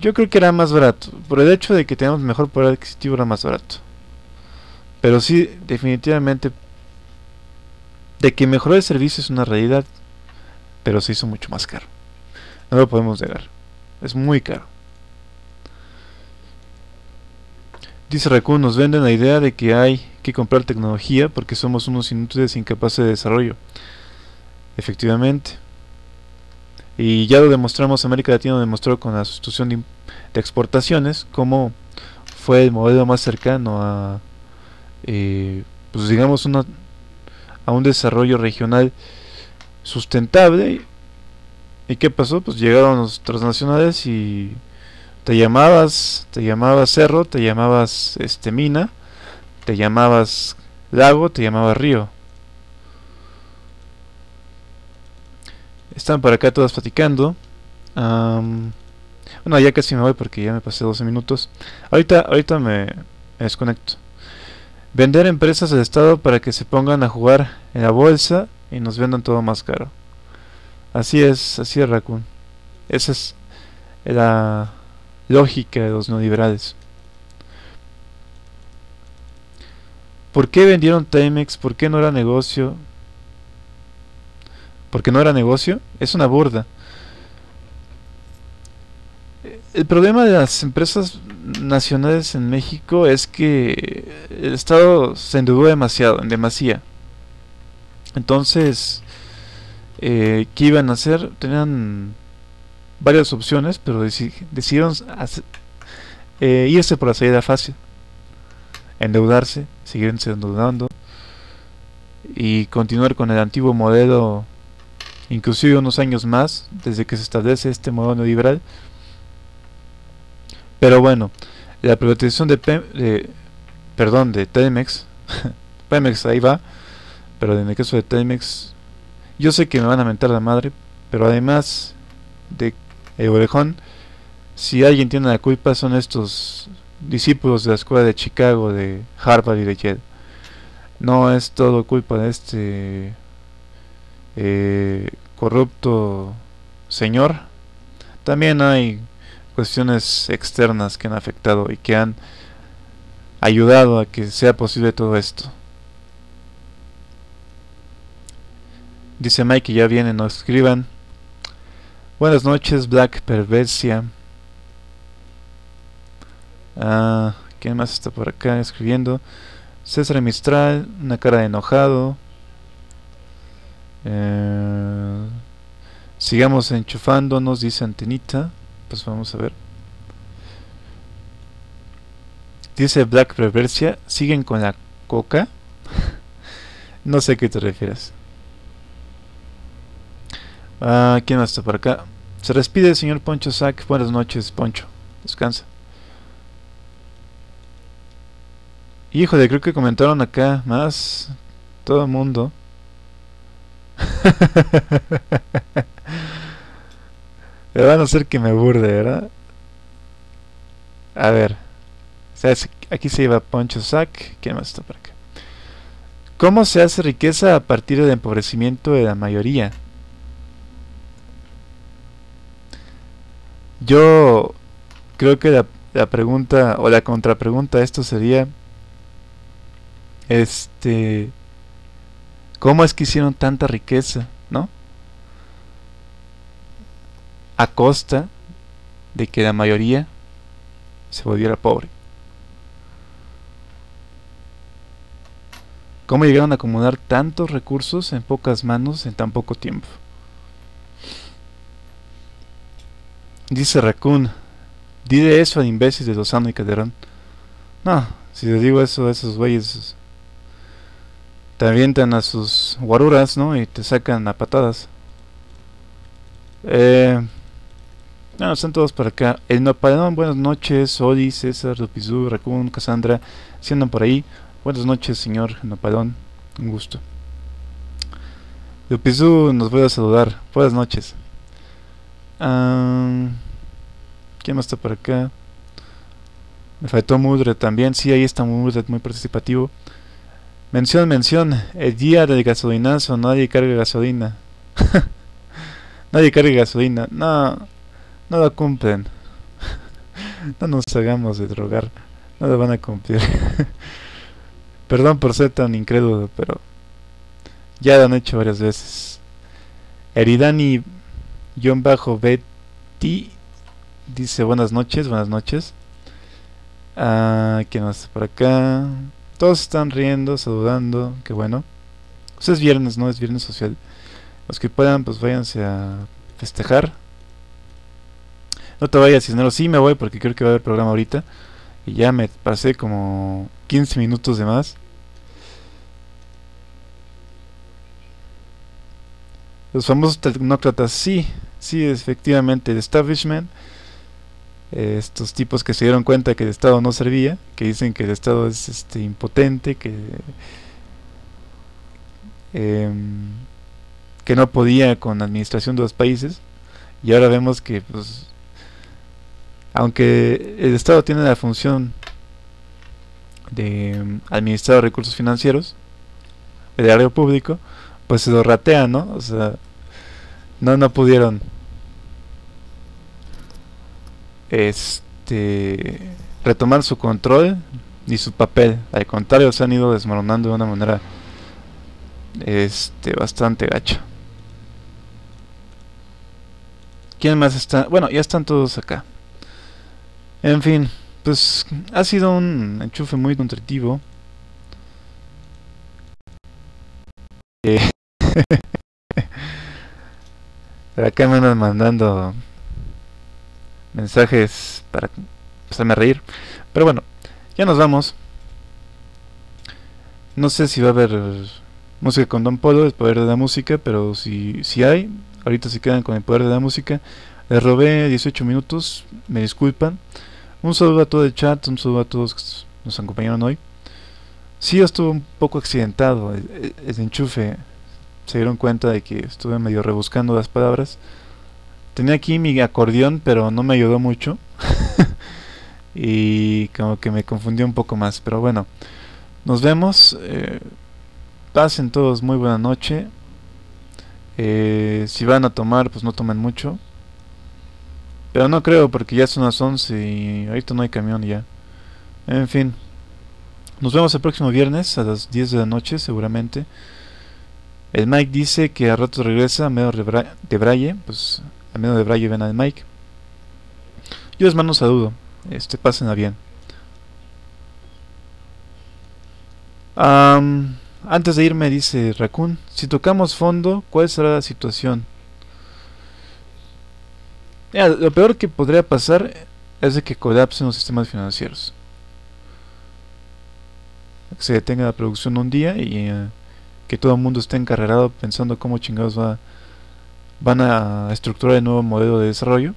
A: Yo creo que era más barato, por el hecho de que tenemos mejor poder adquisitivo era más barato. Pero sí, definitivamente, de que mejoró el servicio es una realidad, pero se hizo mucho más caro. No lo podemos negar, es muy caro. Dice Raccoon, nos venden la idea de que hay que comprar tecnología porque somos unos inútiles incapaces de desarrollo. Efectivamente. Y ya lo demostramos, América Latina lo demostró con la sustitución de exportaciones, como fue el modelo más cercano a, pues digamos, a un desarrollo regional sustentable. ¿Y qué pasó? Pues llegaron los transnacionales y te llamabas cerro, te llamabas mina, te llamabas lago, te llamabas río. Están por acá todas platicando. Bueno, ya casi me voy porque ya me pasé 12 minutos. Ahorita me desconecto. Vender empresas del Estado para que se pongan a jugar en la bolsa y nos vendan todo más caro. Así es Raccoon. Esa es la lógica de los neoliberales. ¿Por qué vendieron Timex? ¿Por qué no era negocio? ¿Porque no era negocio? Es una burda. El problema de las empresas nacionales en México es que el Estado se endeudó demasiado, en demasía. Entonces, ¿qué iban a hacer? Tenían varias opciones, pero decidieron irse por la salida fácil. Endeudarse, seguirse endeudando y continuar con el antiguo modelo, inclusive unos años más, desde que se establece este modelo neoliberal. Pero bueno, la privatización de Telmex, Pemex ahí va, pero en el caso de Telmex, yo sé que me van a mentar la madre, pero además de Orejón, si alguien tiene la culpa son estos discípulos de la escuela de Chicago, de Harvard y de Yale. No es todo culpa de este corrupto señor. También hay cuestiones externas que han afectado y que han ayudado a que sea posible todo esto. Dice Mike que ya vienen, no escriban. Buenas noches, Black Perversia. ¿Quién más está por acá escribiendo? César Mistral, una cara de enojado. Sigamos enchufándonos, dice Antenita. Pues vamos a ver. Dice Black Perversia, ¿siguen con la coca? No sé a qué te refieres. ¿Quién más está por acá? Se despide el señor Poncho Sack. Buenas noches, Poncho. Descansa. Híjole, creo que comentaron acá más todo el mundo. Me van a hacer que me burde, ¿verdad? A ver, aquí se lleva Poncho Sac. ¿Quién más está por acá? ¿Cómo se hace riqueza a partir del empobrecimiento de la mayoría? Yo creo que la pregunta o la contrapregunta a esto sería, este, ¿cómo es que hicieron tanta riqueza, no? A costa de que la mayoría se volviera pobre. ¿Cómo llegaron a acumular tantos recursos en pocas manos en tan poco tiempo? Dice Raccoon, dile eso al imbécil de Lozano y Calderón. No, si le digo eso a esos güeyes, te avientan a sus guaruras, ¿no? Y te sacan a patadas. No, están todos por acá. El Nopalón, buenas noches. Oli, César, Lupizú, Raccoon, Cassandra, si andan por ahí. Buenas noches, señor Nopalón. Un gusto. Lupizú nos voy a saludar. Buenas noches. ¿Quién más está por acá? Me faltó Mudre también. Sí, ahí está Mudre, muy participativo. Mención. El día del gasolinazo, nadie carga gasolina. Nadie carga gasolina. No lo cumplen. No nos hagamos de drogar. No lo van a cumplir. Perdón por ser tan incrédulo, pero ya lo han hecho varias veces. Eridani-Betty dice buenas noches. ¿Quién más está por acá? Todos están riendo, saludando, qué bueno. Pues es viernes, ¿no? Es viernes social. Los que puedan, pues váyanse a festejar. No te vayas, Cisneros. Sí me voy porque creo que va a haber programa ahorita. Y ya me pasé como 15 minutos de más. Los famosos tecnócratas, sí, efectivamente, el establishment. Estos tipos que se dieron cuenta que el Estado no servía, que dicen que el Estado es impotente, que no podía con la administración de los países. Y ahora vemos que, pues, aunque el Estado tiene la función de administrar recursos financieros, el erario público, pues se lo ratean, ¿no? O sea, no pudieron retomar su control ni su papel. Al contrario, se han ido desmoronando de una manera bastante gacha. ¿Quién más está? Bueno, ya están todos acá. En fin, pues ha sido un enchufe muy nutritivo. Por acá me andan mandando mensajes para hacerme reír. Pero bueno, ya nos vamos. No sé si va a haber música con Don Polo, el poder de la música, pero si hay, ahorita se quedan con el poder de la música. Les robé 18 minutos, me disculpan. Un saludo a todo el chat, un saludo a todos que nos acompañaron hoy. Sí, estuvo un poco accidentado el enchufe. Se dieron cuenta de que estuve medio rebuscando las palabras. Tenía aquí mi acordeón, pero no me ayudó mucho. Y como que me confundió un poco más. Pero bueno, nos vemos. Pasen todos muy buena noche. Si van a tomar, pues no tomen mucho. Pero no creo, porque ya son las 11 y ahorita no hay camión ya. En fin. Nos vemos el próximo viernes a las 10 de la noche, seguramente. El Mike dice que a rato regresa a medio de Braille. Pues a medio de Braille ven al Mike. Yo les mando un saludo. Pásenla bien. Antes de irme dice Raccoon, si tocamos fondo, ¿cuál será la situación? Lo peor que podría pasar es de que colapsen los sistemas financieros. Que se detenga la producción un día y que todo el mundo esté encarrerado pensando cómo chingados van a estructurar el nuevo modelo de desarrollo.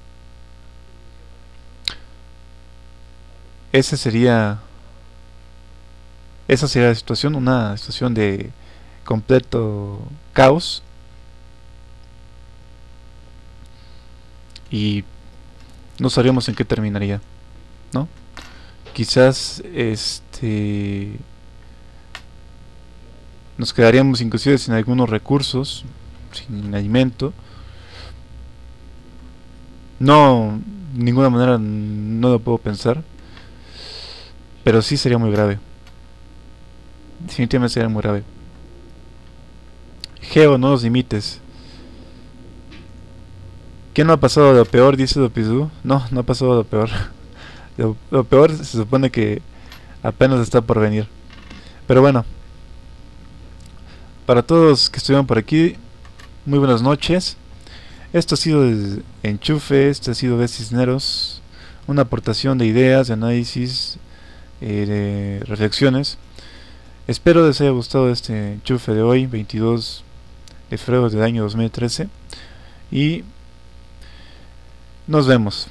A: Ese sería Esa sería la situación, una situación de completo caos. Y no sabríamos en qué terminaría, ¿no? Quizás nos quedaríamos inclusive sin algunos recursos, sin alimento. No, de ninguna manera no lo puedo pensar, pero sí sería muy grave. Definitivamente sería muy grave. Geo, no los limites. ¿Qué no ha pasado lo peor? Dice Dopizu. No, no ha pasado lo peor. Lo peor se supone que apenas está por venir. Pero bueno, para todos que estuvieron por aquí, muy buenas noches. Esto ha sido el Enchufe, esto ha sido de Cisneros, una aportación de ideas, de análisis, de reflexiones. Espero les haya gustado este enchufe de hoy, 22 de febrero del año 2013. Y nos vemos.